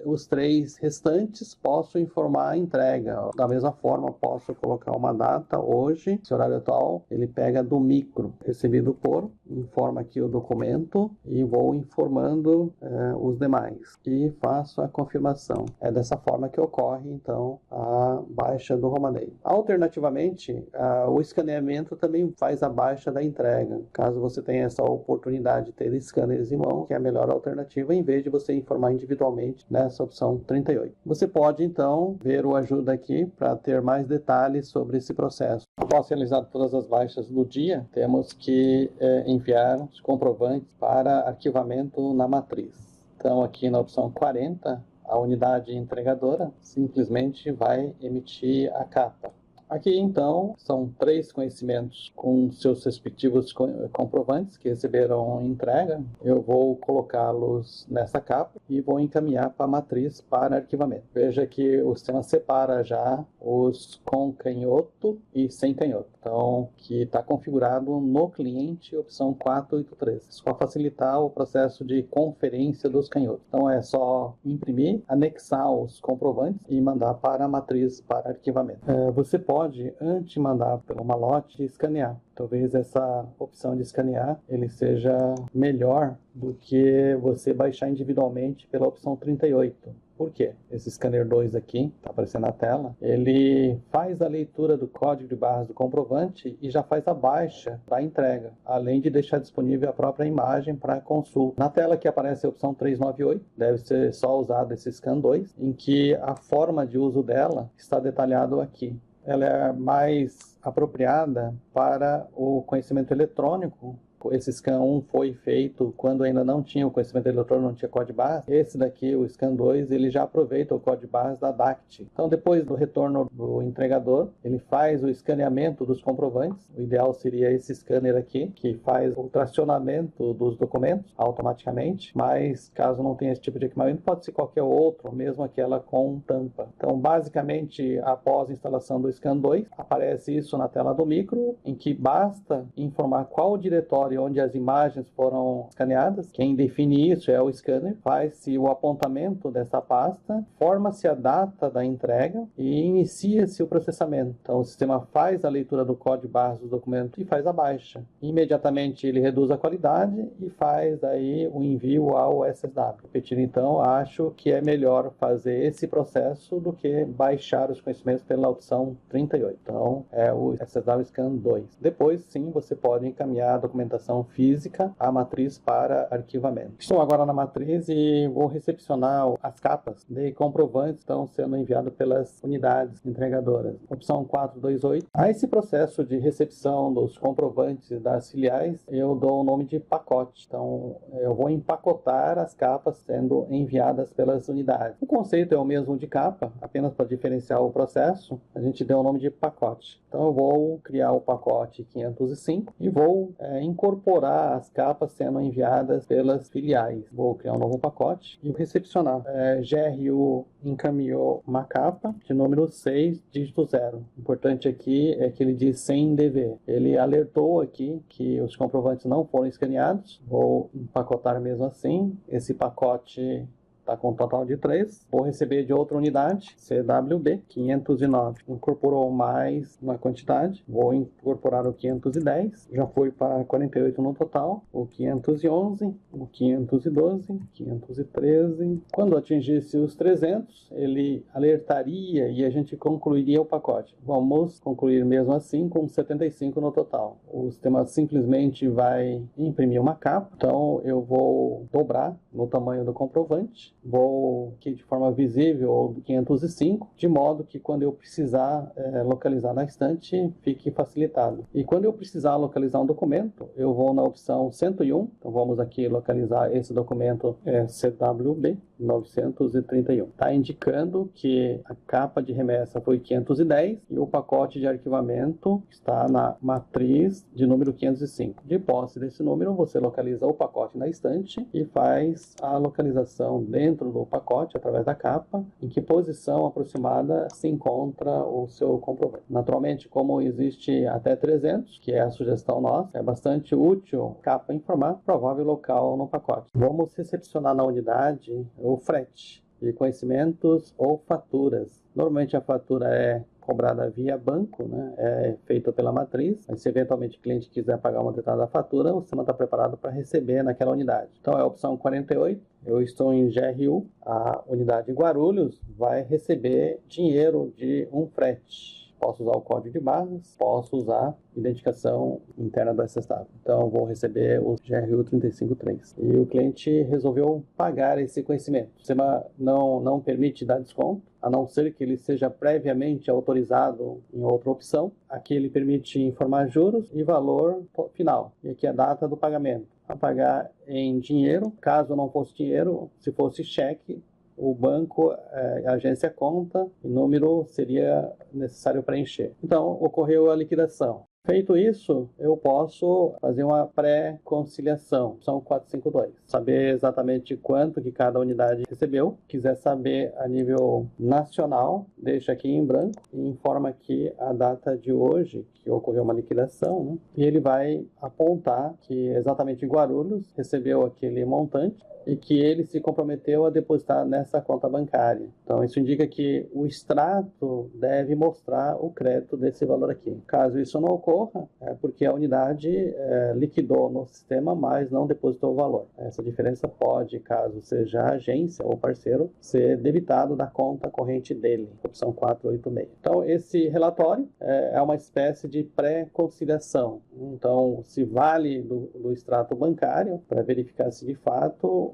os 3 restantes posso informar a entrega. Da mesma forma, posso colocar uma data hoje, esse horário atual, ele pega do micro, recebido por, informa aqui o documento e vou informando os demais e faço a confirmação. É dessa forma que ocorre então a baixa do romaneio. Alternativamente, o escaneamento também faz a baixa da entrega. Caso você tenha essa oportunidade de ter scanners em mão, que é a melhor alternativa, em vez de você informar individualmente nessa opção 38. Você pode então ver o ajuda aqui para ter mais detalhes sobre esse processo. Após realizar todas as baixas do dia, temos que enviar os comprovantes para arquivamento na matriz. Então aqui na opção 40, a unidade entregadora simplesmente vai emitir a capa. Aqui, então, são 3 conhecimentos com seus respectivos comprovantes que receberam entrega. Eu vou colocá-los nessa capa e vou encaminhar para a matriz para arquivamento. Veja que o sistema separa já os com canhoto e sem canhoto. Então, que está configurado no cliente, opção 483. Isso para facilitar o processo de conferência dos canhotos. Então, é só imprimir, anexar os comprovantes e mandar para a matriz para arquivamento. Você pode, antes de mandar pelo malote, escanear. Talvez essa opção de escanear ele seja melhor do que você baixar individualmente pela opção 38. Por quê? Esse scanner 2 aqui, está aparecendo na tela, ele faz a leitura do código de barras do comprovante e já faz a baixa da entrega, além de deixar disponível a própria imagem para consulta. Na tela que aparece a opção 398, deve ser só usado esse scan 2, em que a forma de uso dela está detalhado aqui. Ela é mais apropriada para o conhecimento eletrônico. Esse scan 1 foi feito quando ainda não tinha o conhecimento eletrônico, não tinha código de barras. Esse daqui, o scan 2, ele já aproveita o código de barras da DACT. Então, depois do retorno do entregador, ele faz o escaneamento dos comprovantes. O ideal seria esse scanner aqui, que faz o tracionamento dos documentos automaticamente, mas caso não tenha esse tipo de equipamento, pode ser qualquer outro, mesmo aquela com tampa. Então, basicamente, após a instalação do scan 2, aparece isso na tela do micro, em que basta informar qual diretório onde as imagens foram escaneadas. Quem define isso é o scanner. Faz-se o apontamento dessa pasta, forma-se a data da entrega e inicia-se o processamento. Então o sistema faz a leitura do código de barras do documento e faz a baixa. Imediatamente ele reduz a qualidade e faz aí o envio ao SSW. Repetindo então, acho que é melhor fazer esse processo do que baixar os conhecimentos pela opção 38. Então é o SSW Scan 2. Depois sim você pode encaminhar a documentação localização física a matriz para arquivamento. Estou agora na matriz e vou recepcionar as capas de comprovantes que estão sendo enviadas pelas unidades entregadoras. Opção 428. A esse processo de recepção dos comprovantes das filiais, eu dou o nome de pacote. Então, eu vou empacotar as capas sendo enviadas pelas unidades. O conceito é o mesmo de capa, apenas para diferenciar o processo, a gente deu o nome de pacote. Então, eu vou criar o pacote 505 e vou incorporar as capas sendo enviadas pelas filiais. Vou criar um novo pacote e recepcionar. GRU encaminhou uma capa de número 6, dígito 0. O importante aqui é que ele diz sem DV. Ele alertou aqui que os comprovantes não foram escaneados. Vou empacotar mesmo assim. Esse pacote está com um total de 3. Vou receber de outra unidade, CWB 509. Incorporou mais uma quantidade. Vou incorporar o 510. Já foi para 48 no total. O 511, o 512, 513. Quando atingisse os 300, ele alertaria e a gente concluiria o pacote. Vamos concluir mesmo assim com 75 no total. O sistema simplesmente vai imprimir uma capa. Então eu vou dobrar no tamanho do comprovante. Vou aqui de forma visível ou 505, de modo que quando eu precisar localizar na estante, fique facilitado. E quando eu precisar localizar um documento, eu vou na opção 101. Então vamos aqui localizar esse documento CWB 931. Está indicando que a capa de remessa foi 510 e o pacote de arquivamento está na matriz de número 505. De posse desse número, você localiza o pacote na estante e faz a localização dentro do pacote, através da capa, em que posição aproximada se encontra o seu comprovante. Naturalmente, como existe até 300, que é a sugestão nossa, é bastante útil a capa informar o provável local no pacote. Vamos recepcionar na unidade o frete de conhecimentos ou faturas. Normalmente a fatura é cobrada via banco, né? É feita pela matriz, mas se eventualmente o cliente quiser pagar uma determinada fatura, o sistema está preparado para receber naquela unidade. Então é a opção 48, eu estou em GRU, a unidade Guarulhos vai receber dinheiro de um frete. Posso usar o código de barras, posso usar identificação interna do SSW. Então, vou receber o GRU 353. E o cliente resolveu pagar esse conhecimento. O sistema não permite dar desconto, a não ser que ele seja previamente autorizado em outra opção. Aqui ele permite informar juros e valor final. E aqui a data do pagamento. A pagar em dinheiro. Caso não fosse dinheiro, se fosse cheque, o banco, a agência conta, e número seria necessário preencher. Então, ocorreu a liquidação. Feito isso, eu posso fazer uma pré-conciliação, opção 452. Saber exatamente quanto que cada unidade recebeu. Quiser saber a nível nacional, deixa aqui em branco e informa aqui a data de hoje, que ocorreu uma liquidação, né? E ele vai apontar que exatamente Guarulhos recebeu aquele montante e que ele se comprometeu a depositar nessa conta bancária. Então, isso indica que o extrato deve mostrar o crédito desse valor aqui. Caso isso não ocorra, é porque a unidade liquidou no sistema, mas não depositou o valor. Essa diferença pode, caso seja a agência ou parceiro, ser debitado da conta corrente dele, opção 486. Então, esse relatório é uma espécie de pré-conciliação. Então, se vale do extrato bancário para verificar se de fato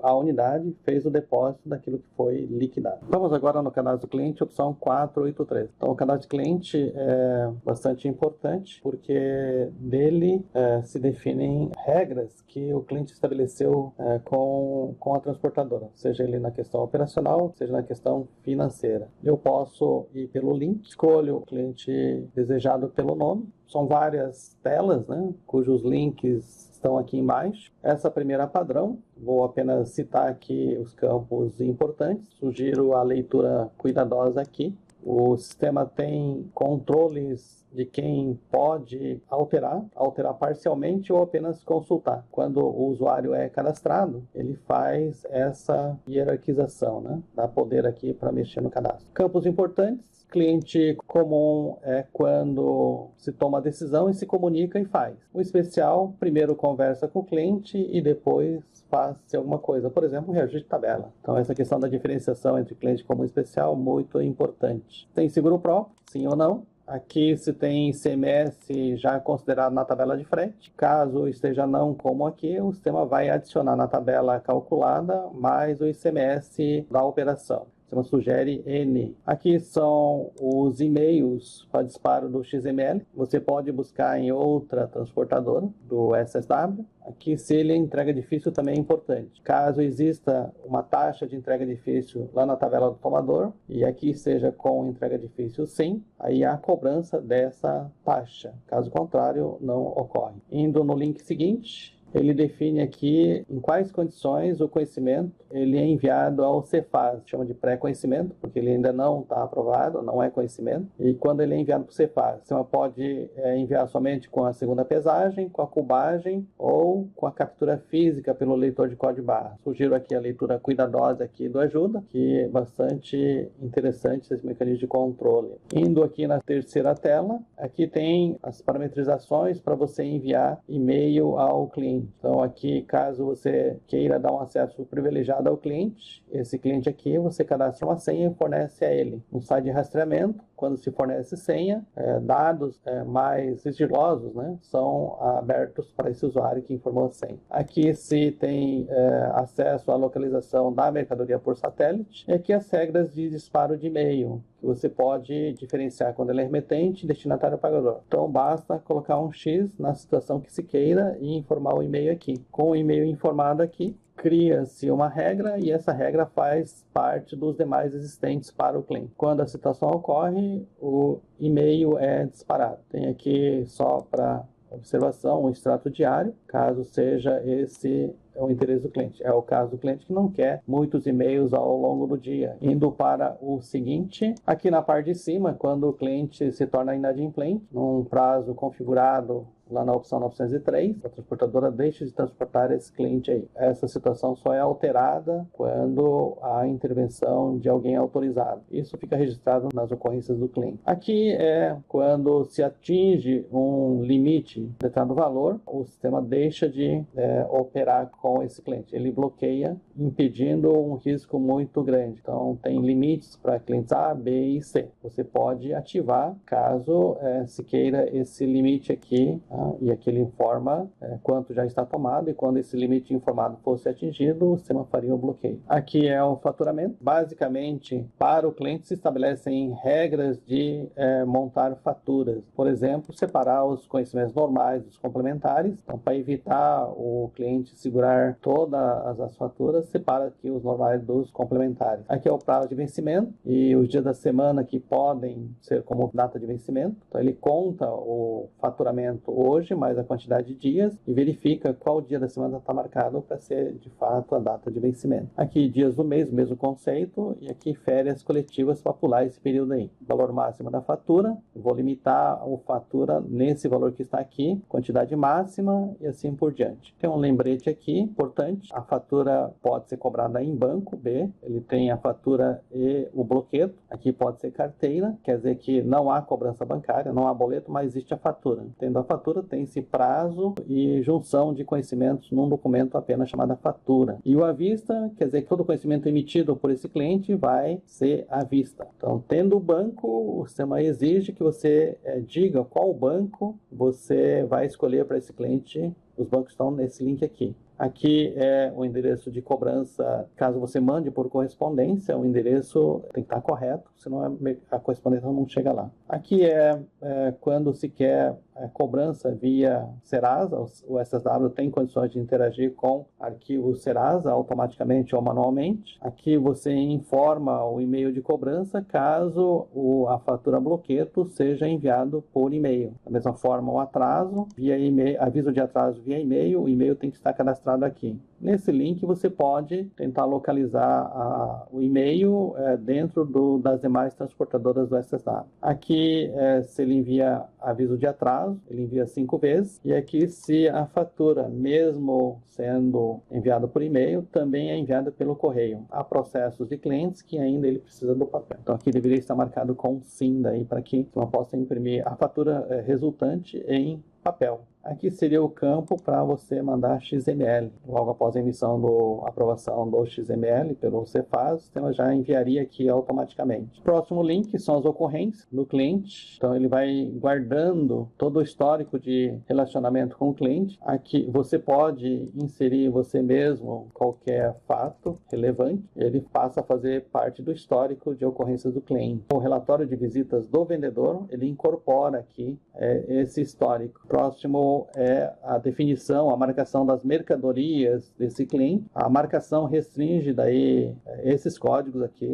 a unidade fez o depósito daquilo que foi liquidado. Vamos agora no cadastro do cliente, opção 483. Então, o cadastro de cliente é bastante importante porque dele se definem regras que o cliente estabeleceu com a transportadora, seja ele na questão operacional, seja na questão financeira. Eu posso ir pelo link, escolho o cliente desejado pelo nome. São várias telas, né, cujos links estão aqui embaixo. Essa primeira padrão, vou apenas citar aqui os campos importantes. Sugiro a leitura cuidadosa aqui. O sistema tem controles de quem pode alterar parcialmente ou apenas consultar. Quando o usuário é cadastrado, ele faz essa hierarquização, né? Dá poder aqui para mexer no cadastro. Campos importantes. Cliente comum é quando se toma a decisão e se comunica e faz. O especial, primeiro conversa com o cliente e depois faz alguma coisa. Por exemplo, um reajuste de tabela. Então, essa questão da diferenciação entre cliente comum e especial, muito importante. Tem seguro próprio? Sim ou não? Aqui se tem ICMS já considerado na tabela de frete. Caso esteja não como aqui, o sistema vai adicionar na tabela calculada mais o ICMS da operação. O sistema sugere N. Aqui são os e-mails para disparo do XML. Você pode buscar em outra transportadora do SSW. Aqui, se ele entrega difícil, também é importante. Caso exista uma taxa de entrega difícil lá na tabela do tomador, e aqui seja com entrega difícil sim, aí há a cobrança dessa taxa. Caso contrário, não ocorre. Indo no link seguinte, ele define aqui em quais condições o conhecimento ele é enviado ao Cefaz, chama de pré-conhecimento, porque ele ainda não está aprovado, não é conhecimento, e quando ele é enviado para o Cefaz, você pode enviar somente com a segunda pesagem, com a cubagem ou com a captura física pelo leitor de código-barra. Sugiro aqui a leitura cuidadosa aqui do Ajuda, que é bastante interessante esse mecanismo de controle. Indo aqui na terceira tela, aqui tem as parametrizações para você enviar e-mail ao cliente. Então aqui, caso você queira dar um acesso privilegiado ao cliente, esse cliente aqui, você cadastra uma senha e fornece a ele. No site de rastreamento, quando se fornece senha, dados mais sigilosos, né, são abertos para esse usuário que informou a senha. Aqui se tem acesso à localização da mercadoria por satélite, e aqui as regras de disparo de e-mail, que você pode diferenciar quando ele é remetente e destinatário pagador. Então basta colocar um X na situação que se queira e informar o e-mail aqui. Com o e-mail informado aqui, cria-se uma regra e essa regra faz parte dos demais existentes para o cliente. Quando a situação ocorre, o e-mail é disparado. Tem aqui só para observação um extrato diário, caso seja esse o interesse do cliente. É o caso do cliente que não quer muitos e-mails ao longo do dia. Indo para o seguinte, aqui na parte de cima, quando o cliente se torna inadimplente, num prazo configurado lá na opção 903, a transportadora deixa de transportar esse cliente aí. Essa situação só é alterada quando há intervenção de alguém autorizado. Isso fica registrado nas ocorrências do cliente. Aqui é quando se atinge um limite de determinado valor, o sistema deixa de operar com esse cliente. Ele bloqueia, impedindo um risco muito grande. Então, tem limites para clientes A, B e C. Você pode ativar caso se queira esse limite aqui, e aqui ele informa quanto já está tomado, e quando esse limite informado fosse atingido, o sistema faria o bloqueio. Aqui é o faturamento. Basicamente, para o cliente se estabelecem regras de montar faturas. Por exemplo, separar os conhecimentos normais dos complementares. Então, para evitar o cliente segurar todas as faturas, separa aqui os normais dos complementares. Aqui é o prazo de vencimento e os dias da semana que podem ser como data de vencimento. Então, ele conta o faturamento hoje, mais a quantidade de dias, e verifica qual dia da semana está marcado para ser, de fato, a data de vencimento. Aqui, dias do mês, o mesmo conceito, e aqui, férias coletivas para pular esse período aí. Valor máximo da fatura, eu vou limitar a fatura nesse valor que está aqui, quantidade máxima, e assim por diante. Tem um lembrete aqui, importante, a fatura pode ser cobrada em banco, B, ele tem a fatura e o bloqueio, aqui pode ser carteira, quer dizer que não há cobrança bancária, não há boleto, mas existe a fatura. Tendo a fatura, tem-se prazo e junção de conhecimentos num documento apenas chamado fatura. E o à vista, quer dizer que todo conhecimento emitido por esse cliente vai ser à vista. Então, tendo o banco, o sistema exige que você diga qual banco você vai escolher para esse cliente. Os bancos estão nesse link aqui. Aqui é o endereço de cobrança, caso você mande por correspondência, o endereço tem que estar correto, senão a correspondência não chega lá. Aqui é quando se quer cobrança via Serasa, o SSW tem condições de interagir com arquivos Serasa automaticamente ou manualmente. Aqui você informa o e-mail de cobrança caso a fatura bloqueto seja enviado por e-mail. Da mesma forma, o atraso, via e-mail, aviso de atraso via e-mail, o e-mail tem que estar cadastrado aqui. Nesse link você pode tentar localizar o e-mail dentro das demais transportadoras do SSW. Aqui, se ele envia aviso de atraso, ele envia 5 vezes. E aqui, se a fatura, mesmo sendo enviada por e-mail, também é enviada pelo correio. Há processos de clientes que ainda ele precisa do papel. Então aqui deveria estar marcado com sim daí para que você possa imprimir a fatura resultante em papel. aqui seria o campo para você mandar XML. Logo após a aprovação do XML pelo Cefaz, o sistema já enviaria aqui automaticamente. Próximo link são as ocorrências do cliente. Então ele vai guardando todo o histórico de relacionamento com o cliente. Aqui você pode inserir você mesmo qualquer fato relevante. Ele passa a fazer parte do histórico de ocorrências do cliente. O relatório de visitas do vendedor, ele incorpora aqui esse histórico. Próximo é a definição, a marcação das mercadorias desse cliente. A marcação restringe daí esses códigos aqui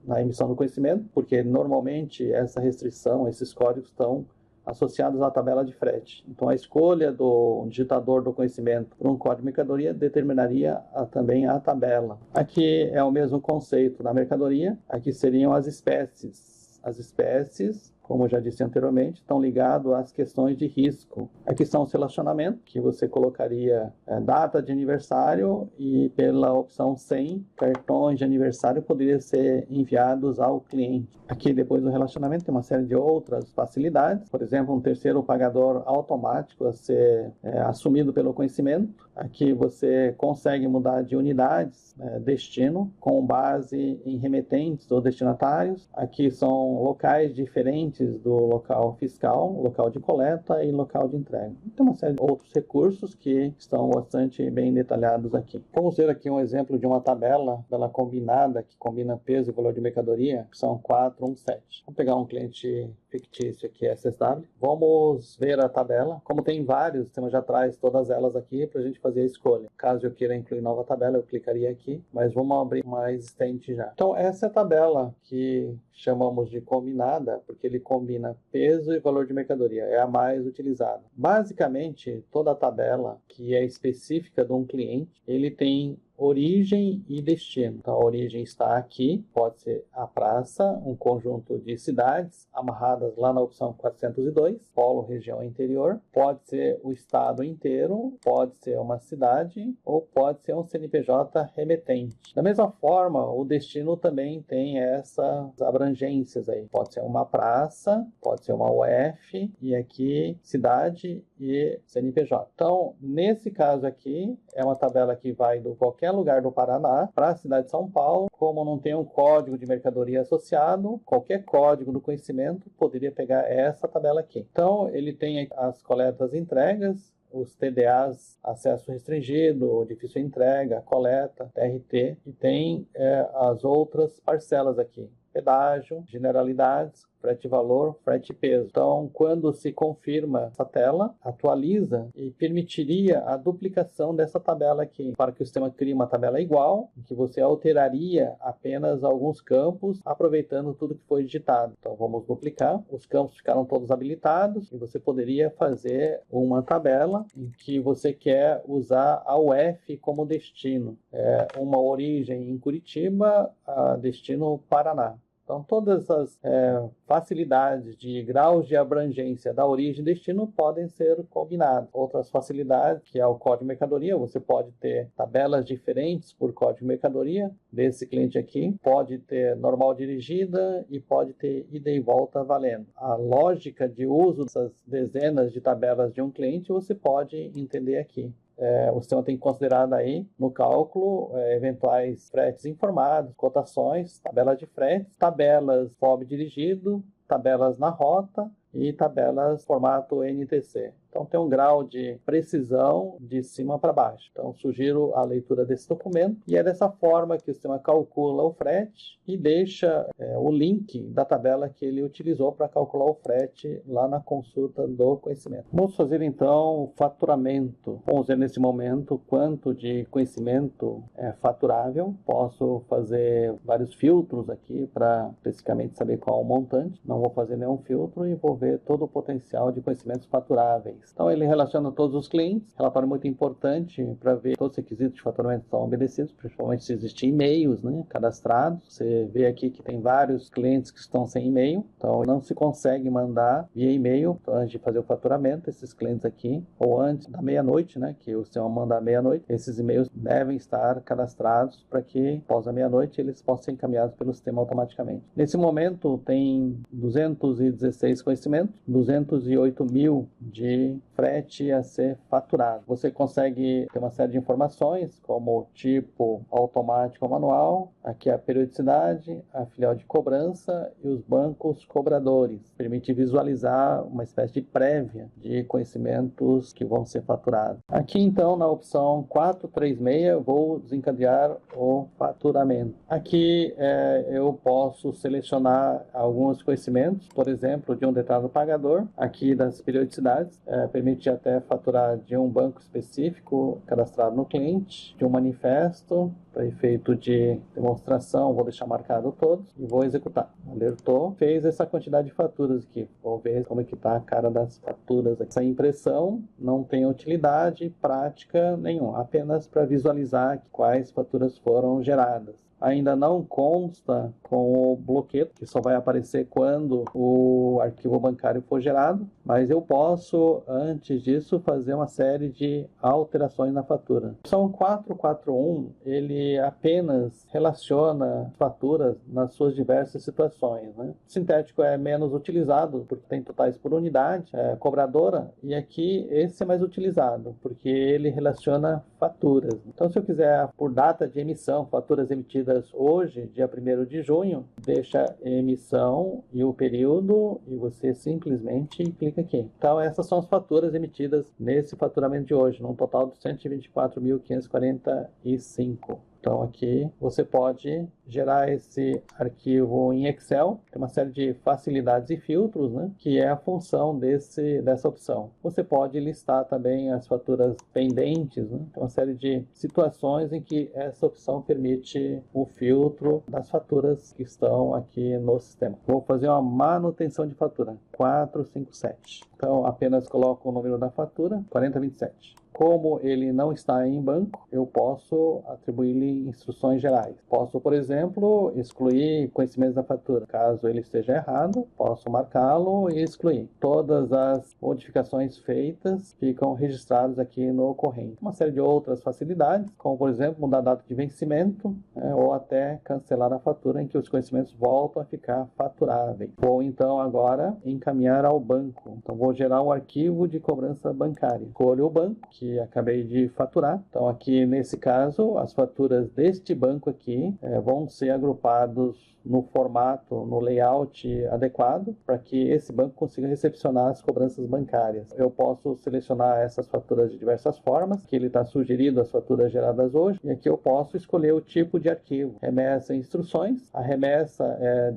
na emissão do conhecimento, porque normalmente essa restrição, esses códigos estão associados à tabela de frete. Então, a escolha do digitador do conhecimento por um código de mercadoria determinaria também a tabela. Aqui é o mesmo conceito da mercadoria. Aqui seriam as espécies. As espécies, como eu já disse anteriormente, estão ligados às questões de risco. Aqui são os relacionamentos, que você colocaria data de aniversário e pela opção 100, cartões de aniversário poderiam ser enviados ao cliente. Aqui, depois do relacionamento, tem uma série de outras facilidades. Por exemplo, um terceiro pagador automático a ser assumido pelo conhecimento. Aqui você consegue mudar de unidades, destino, com base em remetentes ou destinatários. Aqui são locais diferentes do local fiscal, local de coleta e local de entrega. Tem uma série de outros recursos que estão bastante bem detalhados aqui. Vamos ver aqui um exemplo de uma tabela combinada, que combina peso e valor de mercadoria, que são 417. Vamos pegar um cliente fictício aqui, SSW. Vamos ver a tabela. Como tem vários, o sistema já traz todas elas aqui para a gente fazer a escolha. Caso eu queira incluir nova tabela, eu clicaria aqui, mas vamos abrir uma existente já. Então, essa é a tabela que chamamos de combinada, porque ele combina peso e valor de mercadoria. É a mais utilizada. Basicamente, toda a tabela que é específica de um cliente, ele tem origem e destino. Então, a origem está aqui, pode ser a praça, um conjunto de cidades amarradas lá na opção 402, polo, região interior, pode ser o estado inteiro, pode ser uma cidade ou pode ser um CNPJ remetente. Da mesma forma, o destino também tem essas abrangências aí. Pode ser uma praça, pode ser uma UF e aqui cidade e CNPJ. Então, nesse caso aqui, é uma tabela que vai do qualquer lugar do Paraná para a cidade de São Paulo. Como não tem um código de mercadoria associado, qualquer código do conhecimento poderia pegar essa tabela aqui. Então, ele tem as coletas e entregas, os TDAs, acesso restringido, difícil entrega, coleta, TRT, e tem as outras parcelas aqui. Pedágio, generalidades, frete valor, frete peso. Então, quando se confirma essa tela, atualiza e permitiria a duplicação dessa tabela aqui, para que o sistema crie uma tabela igual, em que você alteraria apenas alguns campos, aproveitando tudo que foi digitado. Então, vamos duplicar. Os campos ficaram todos habilitados e você poderia fazer uma tabela em que você quer usar a UF como destino. Uma origem em Curitiba, destino Paraná. Então, todas as facilidades de graus de abrangência da origem e destino podem ser combinadas. Outras facilidades, que é o código de mercadoria, você pode ter tabelas diferentes por código de mercadoria desse cliente aqui, pode ter normal dirigida e pode ter ida e volta valendo. A lógica de uso dessas dezenas de tabelas de um cliente você pode entender aqui. O sistema tem que considerar aí no cálculo eventuais fretes informados, cotações, tabela de frete, tabelas FOB dirigido, tabelas na rota e tabelas formato NTC. Então tem um grau de precisão de cima para baixo. Então sugiro a leitura desse documento e é dessa forma que o sistema calcula o frete e deixa o link da tabela que ele utilizou para calcular o frete lá na consulta do conhecimento. Vamos fazer então o faturamento. Vamos ver nesse momento quanto de conhecimento é faturável. Posso fazer vários filtros aqui para especificamente saber qual é o montante. Não vou fazer nenhum filtro e vou ver todo o potencial de conhecimentos faturáveis. Então ele relaciona todos os clientes, relatório muito importante para ver todos os requisitos de faturamento estão obedecidos, principalmente se existem e-mails, né, cadastrados. Você vê aqui que tem vários clientes que estão sem e-mail, então não se consegue mandar via e-mail. Então, antes de fazer o faturamento, esses clientes aqui, ou antes da meia-noite, né, que o sistema manda à meia-noite, esses e-mails devem estar cadastrados para que, após a meia-noite, eles possam ser encaminhados pelo sistema automaticamente. Nesse momento tem 216 conhecimentos, 208 mil de de frete a ser faturado. Você consegue ter uma série de informações, como tipo automático ou manual, aqui a periodicidade, a filial de cobrança e os bancos cobradores. Permite visualizar uma espécie de prévia de conhecimentos que vão ser faturados. Aqui então na opção 436 eu vou desencadear o faturamento. Aqui eu posso selecionar alguns conhecimentos, por exemplo, de um determinado pagador, aqui das periodicidades, permite até faturar de um banco específico cadastrado no cliente, de um manifesto, para efeito de demonstração, vou deixar marcado todos e vou executar. Alertou, fez essa quantidade de faturas aqui. Vou ver como é que está a cara das faturas aqui. Essa impressão não tem utilidade prática nenhuma, apenas para visualizar quais faturas foram geradas. Ainda não consta com o bloqueio, que só vai aparecer quando o arquivo bancário for gerado, mas eu posso, antes disso, fazer uma série de alterações na fatura. A opção 441, ele apenas relaciona faturas nas suas diversas situações, né? O sintético é menos utilizado, porque tem totais por unidade, cobradora, e aqui esse é mais utilizado, porque ele relaciona faturas. Então, se eu quiser, por data de emissão, faturas emitidas hoje, dia 1º de junho, deixa emissão e o período e você simplesmente clica aqui. Então essas são as faturas emitidas nesse faturamento de hoje, num total de 124.545. Então aqui você pode gerar esse arquivo em Excel, tem uma série de facilidades e filtros, né, que é a função dessa opção. Você pode listar também as faturas pendentes, né, tem uma série de situações em que essa opção permite o filtro das faturas que estão aqui no sistema. Vou fazer uma manutenção de fatura, 457. Então apenas coloco o número da fatura, 4027. Como ele não está em banco, eu posso atribuir-lhe instruções gerais. Posso, por exemplo, excluir conhecimentos da fatura. Caso ele esteja errado, posso marcá-lo e excluir. Todas as modificações feitas ficam registradas aqui no corrente. Uma série de outras facilidades, como, por exemplo, mudar a data de vencimento, ou até cancelar a fatura em que os conhecimentos voltam a ficar faturáveis. Vou, então, agora encaminhar ao banco. Então, vou gerar um arquivo de cobrança bancária. Escolho o banco que acabei de faturar. Então aqui nesse caso as faturas deste banco aqui vão ser agrupados no formato, no layout adequado para que esse banco consiga recepcionar as cobranças bancárias. Eu posso selecionar essas faturas de diversas formas, que ele está sugerido as faturas geradas hoje, e aqui eu posso escolher o tipo de arquivo. Remessa e instruções. A remessa é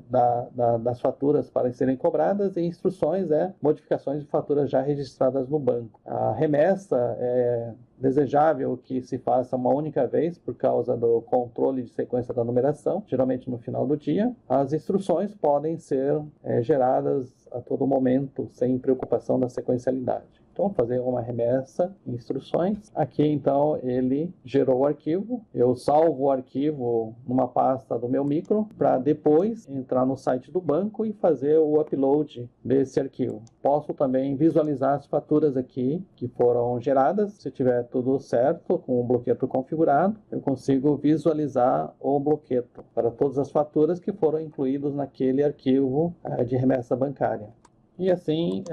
das faturas para serem cobradas e instruções modificações de faturas já registradas no banco. A remessa é desejável que se faça uma única vez por causa do controle de sequência da numeração, geralmente no final do dia. As instruções podem ser geradas a todo momento sem preocupação da sequencialidade. Então, vou fazer uma remessa, instruções. Aqui, então, ele gerou o arquivo. Eu salvo o arquivo numa pasta do meu micro para depois entrar no site do banco e fazer o upload desse arquivo. Posso também visualizar as faturas aqui que foram geradas. Se tiver tudo certo, com o bloqueio configurado, eu consigo visualizar o bloqueio para todas as faturas que foram incluídas naquele arquivo de remessa bancária. E assim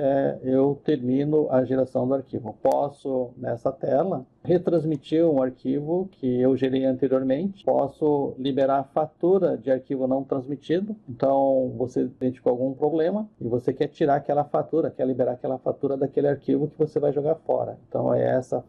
eu termino a geração do arquivo. Posso, nessa tela, retransmitir um arquivo que eu gerei anteriormente. Posso liberar a fatura de arquivo não transmitido. Então, você identificou algum problema e você quer tirar aquela fatura, quer liberar aquela fatura daquele arquivo que você vai jogar fora. Então, essa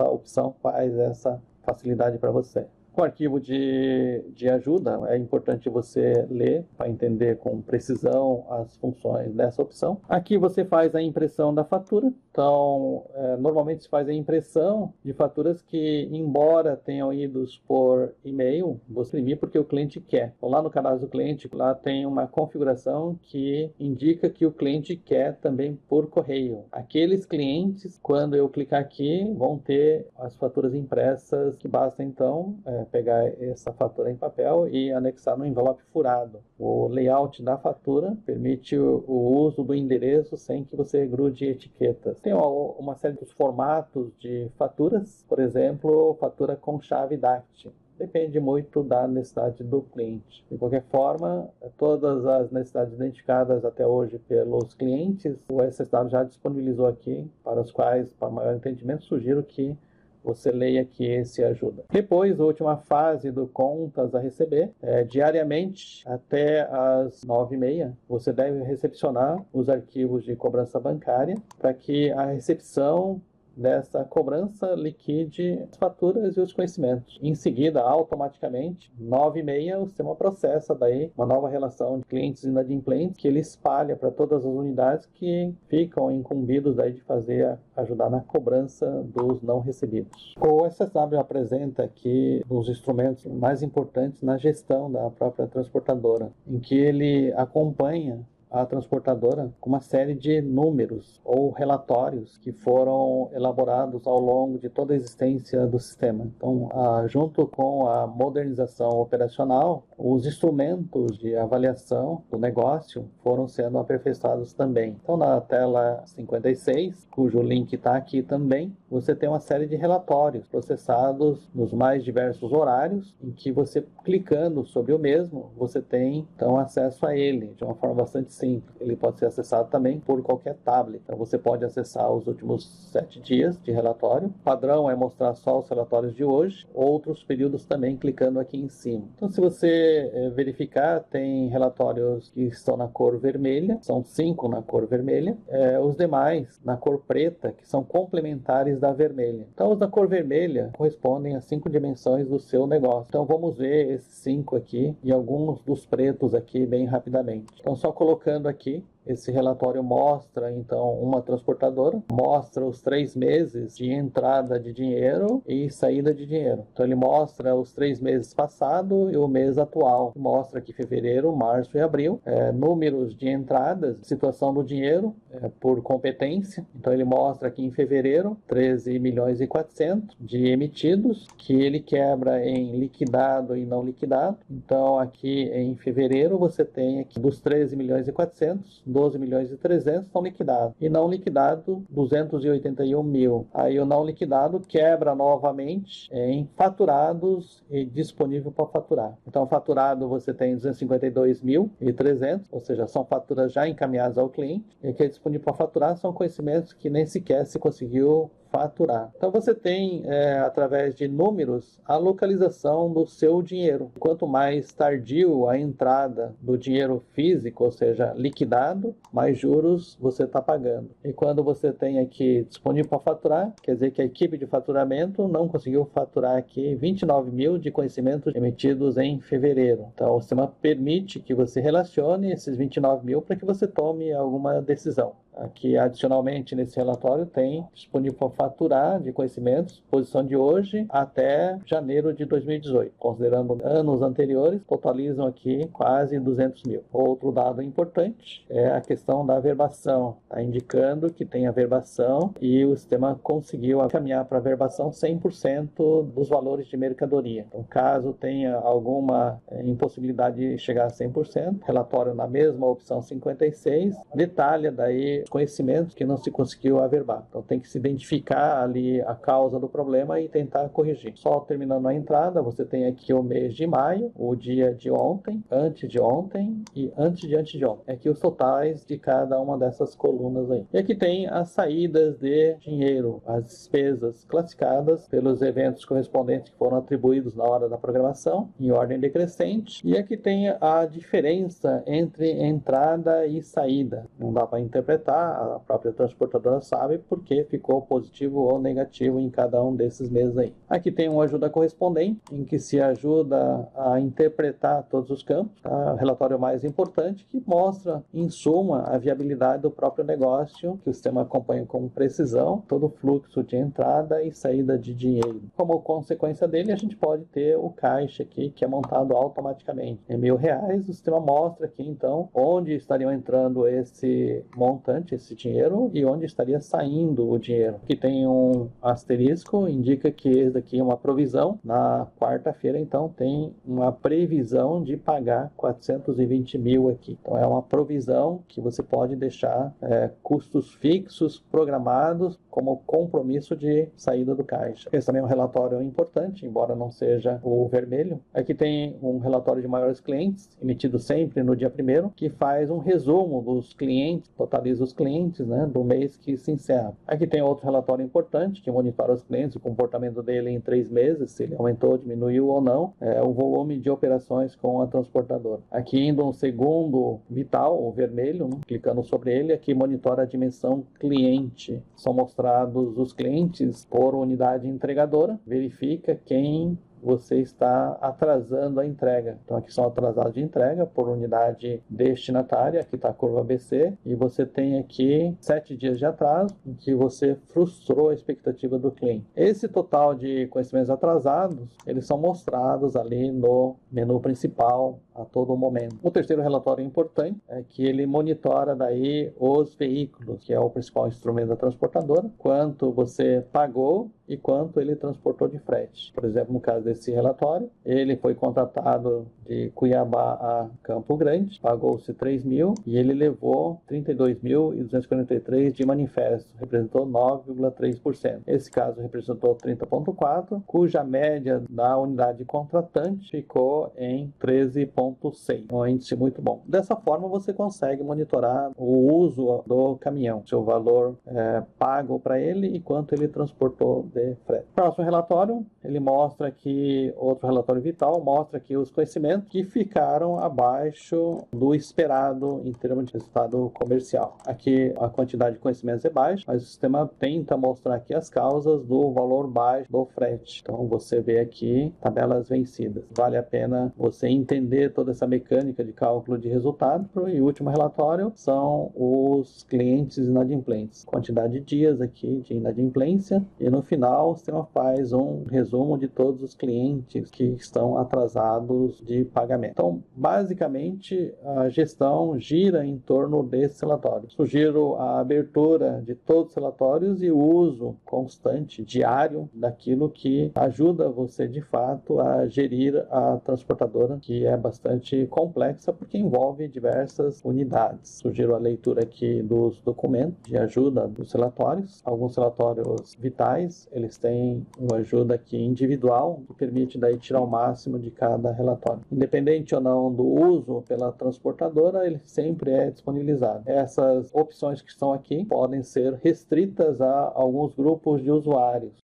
opção faz essa facilidade para você. Com o arquivo de ajuda, é importante você ler para entender com precisão as funções dessa opção. Aqui você faz a impressão da fatura. Então, normalmente se faz a impressão de faturas que, embora tenham ido por e-mail, vou imprimir porque o cliente quer. Então, lá no cadastro do cliente, lá tem uma configuração que indica que o cliente quer também por correio. Aqueles clientes, quando eu clicar aqui, vão ter as faturas impressas, que basta então pegar essa fatura em papel e anexar no envelope furado. O layout da fatura permite o uso do endereço sem que você grude etiquetas. Tem uma série de formatos de faturas, por exemplo, fatura com chave DACT. depende muito da necessidade do cliente. De qualquer forma, todas as necessidades identificadas até hoje pelos clientes, o SSW já disponibilizou aqui, para os quais, para maior entendimento, sugiro que você leia aqui esse ajuda. Depois, a última fase do contas a receber, diariamente até as 9h30, você deve recepcionar os arquivos de cobrança bancária para que a recepção dessa cobrança liquide as faturas e os conhecimentos. Em seguida, automaticamente, 9h30, o sistema processa daí uma nova relação de clientes e inadimplentes que ele espalha para todas as unidades que ficam incumbidos daí de ajudar na cobrança dos não recebidos. O SSW apresenta aqui os instrumentos mais importantes na gestão da própria transportadora, em que ele acompanha a transportadora com uma série de números ou relatórios que foram elaborados ao longo de toda a existência do sistema. Então, junto com a modernização operacional, os instrumentos de avaliação do negócio foram sendo aperfeiçoados também. Então, na tela 56, cujo link está aqui também, você tem uma série de relatórios processados nos mais diversos horários, em que você, clicando sobre o mesmo, você tem, então, acesso a ele de uma forma bastante simples. Ele pode ser acessado também por qualquer tablet. Então, você pode acessar os últimos 7 dias de relatório. O padrão é mostrar só os relatórios de hoje, outros períodos também, clicando aqui em cima. Então, se você verificar, tem relatórios que estão na cor vermelha, são 5 na cor vermelha, os demais na cor preta, que são complementares da vermelha. Então, os da cor vermelha correspondem às 5 dimensões do seu negócio. Então, vamos ver esses 5 aqui e alguns dos pretos aqui bem rapidamente. Então, só colocando aqui, esse relatório mostra, então, uma transportadora, mostra os 3 meses de entrada de dinheiro e saída de dinheiro. Então, ele mostra os 3 meses passados e o mês atual. Mostra aqui fevereiro, março e abril. Números de entradas, situação do dinheiro por competência. Então, ele mostra aqui em fevereiro, 13 milhões e 400 de emitidos, que ele quebra em liquidado e não liquidado. Então, aqui em fevereiro, você tem aqui dos 13 milhões e 400, 12 milhões e 300 estão liquidados. E não liquidado, 281 mil. Aí o não liquidado quebra novamente em faturados e disponível para faturar. Então, faturado você tem 252 mil e 300, ou seja, são faturas já encaminhadas ao cliente. E o que é disponível para faturar são conhecimentos que nem sequer se conseguiu faturar. Então você tem, através de números, a localização do seu dinheiro. Quanto mais tardio a entrada do dinheiro físico, ou seja, liquidado, mais juros você está pagando. E quando você tem aqui disponível para faturar, quer dizer que a equipe de faturamento não conseguiu faturar aqui 29 mil de conhecimentos emitidos em fevereiro. Então o sistema permite que você relacione esses 29 mil para que você tome alguma decisão. Aqui, adicionalmente, nesse relatório, tem disponível para faturar de conhecimentos, posição de hoje até janeiro de 2018. Considerando anos anteriores, totalizam aqui quase 200 mil. Outro dado importante é a questão da verbação. Está indicando que tem a verbação e o sistema conseguiu caminhar para a verbação 100% dos valores de mercadoria. Então, caso tenha alguma impossibilidade de chegar a 100%, relatório na mesma opção 56, detalha daí conhecimentos que não se conseguiu averbar. Então tem que se identificar ali a causa do problema e tentar corrigir. Só terminando a entrada, você tem aqui o mês de maio, o dia de ontem, antes de ontem e antes de ontem. Aqui os totais de cada uma dessas colunas aí. E aqui tem as saídas de dinheiro, as despesas classificadas pelos eventos correspondentes que foram atribuídos na hora da programação, em ordem decrescente. E aqui tem a diferença entre entrada e saída. Não dá para interpretar, a própria transportadora sabe porque ficou positivo ou negativo em cada um desses meses aí. Aqui tem uma ajuda correspondente, em que se ajuda a interpretar todos os campos, tá? O relatório mais importante que mostra, em suma, a viabilidade do próprio negócio, que o sistema acompanha com precisão, todo o fluxo de entrada e saída de dinheiro. Como consequência dele, a gente pode ter o caixa aqui, que é montado automaticamente. Em R$ 1.000, o sistema mostra aqui, então, onde estariam entrando esse montante, esse dinheiro, e onde estaria saindo o dinheiro. Aqui tem um asterisco, indica que esse daqui é uma provisão. Na quarta-feira, então, tem uma previsão de pagar 420 mil aqui. Então, é uma provisão que você pode deixar custos fixos programados como compromisso de saída do caixa. Esse também é um relatório importante, embora não seja o vermelho. Aqui tem um relatório de maiores clientes, emitido sempre no dia 1º, que faz um resumo dos clientes, totaliza os clientes, né, do mês que se encerra. Aqui tem outro relatório importante, que monitora os clientes, o comportamento dele em 3 meses, se ele aumentou, diminuiu ou não, o volume de operações com a transportadora. Aqui indo um segundo vital, o vermelho, né, clicando sobre ele, aqui monitora a dimensão cliente. São mostrados os clientes por unidade entregadora, verifica quem você está atrasando a entrega. Então aqui são atrasados de entrega por unidade destinatária, aqui está a curva ABC, e você tem aqui 7 dias de atraso, em que você frustrou a expectativa do cliente. Esse total de conhecimentos atrasados, eles são mostrados ali no menu principal a todo momento. O terceiro relatório importante é que ele monitora daí os veículos, que é o principal instrumento da transportadora, quanto você pagou e quanto ele transportou de frete. Por exemplo, no caso desse relatório, ele foi contratado de Cuiabá a Campo Grande, pagou-se 3 mil e ele levou 32.243 de manifesto, representou 9,3%. Esse caso representou 30,4%, cuja média da unidade contratante ficou em 13,6%, um índice muito bom. Dessa forma, você consegue monitorar o uso do caminhão, seu valor pago para ele e quanto ele transportou de frete. Próximo relatório, ele mostra aqui, outro relatório vital, mostra aqui os conhecimentos que ficaram abaixo do esperado em termos de resultado comercial. Aqui a quantidade de conhecimentos é baixa, mas o sistema tenta mostrar aqui as causas do valor baixo do frete. Então você vê aqui tabelas vencidas. Vale a pena você entender toda essa mecânica de cálculo de resultado. E o último relatório são os clientes inadimplentes. Quantidade de dias aqui de inadimplência e no final o sistema faz um resumo de todos os clientes que estão atrasados de pagamento. Então, basicamente, a gestão gira em torno desses relatórios. Sugiro a abertura de todos os relatórios e o uso constante, diário, daquilo que ajuda você, de fato, a gerir a transportadora, que é bastante complexa, porque envolve diversas unidades. Sugiro a leitura aqui dos documentos de ajuda dos relatórios. Alguns relatórios vitais, eles têm uma ajuda aqui individual, que permite daí tirar o máximo de cada relatório. Independente ou não do uso pela transportadora, ele sempre é disponibilizado. Essas opções que estão aqui podem ser restritas a alguns grupos de usuários.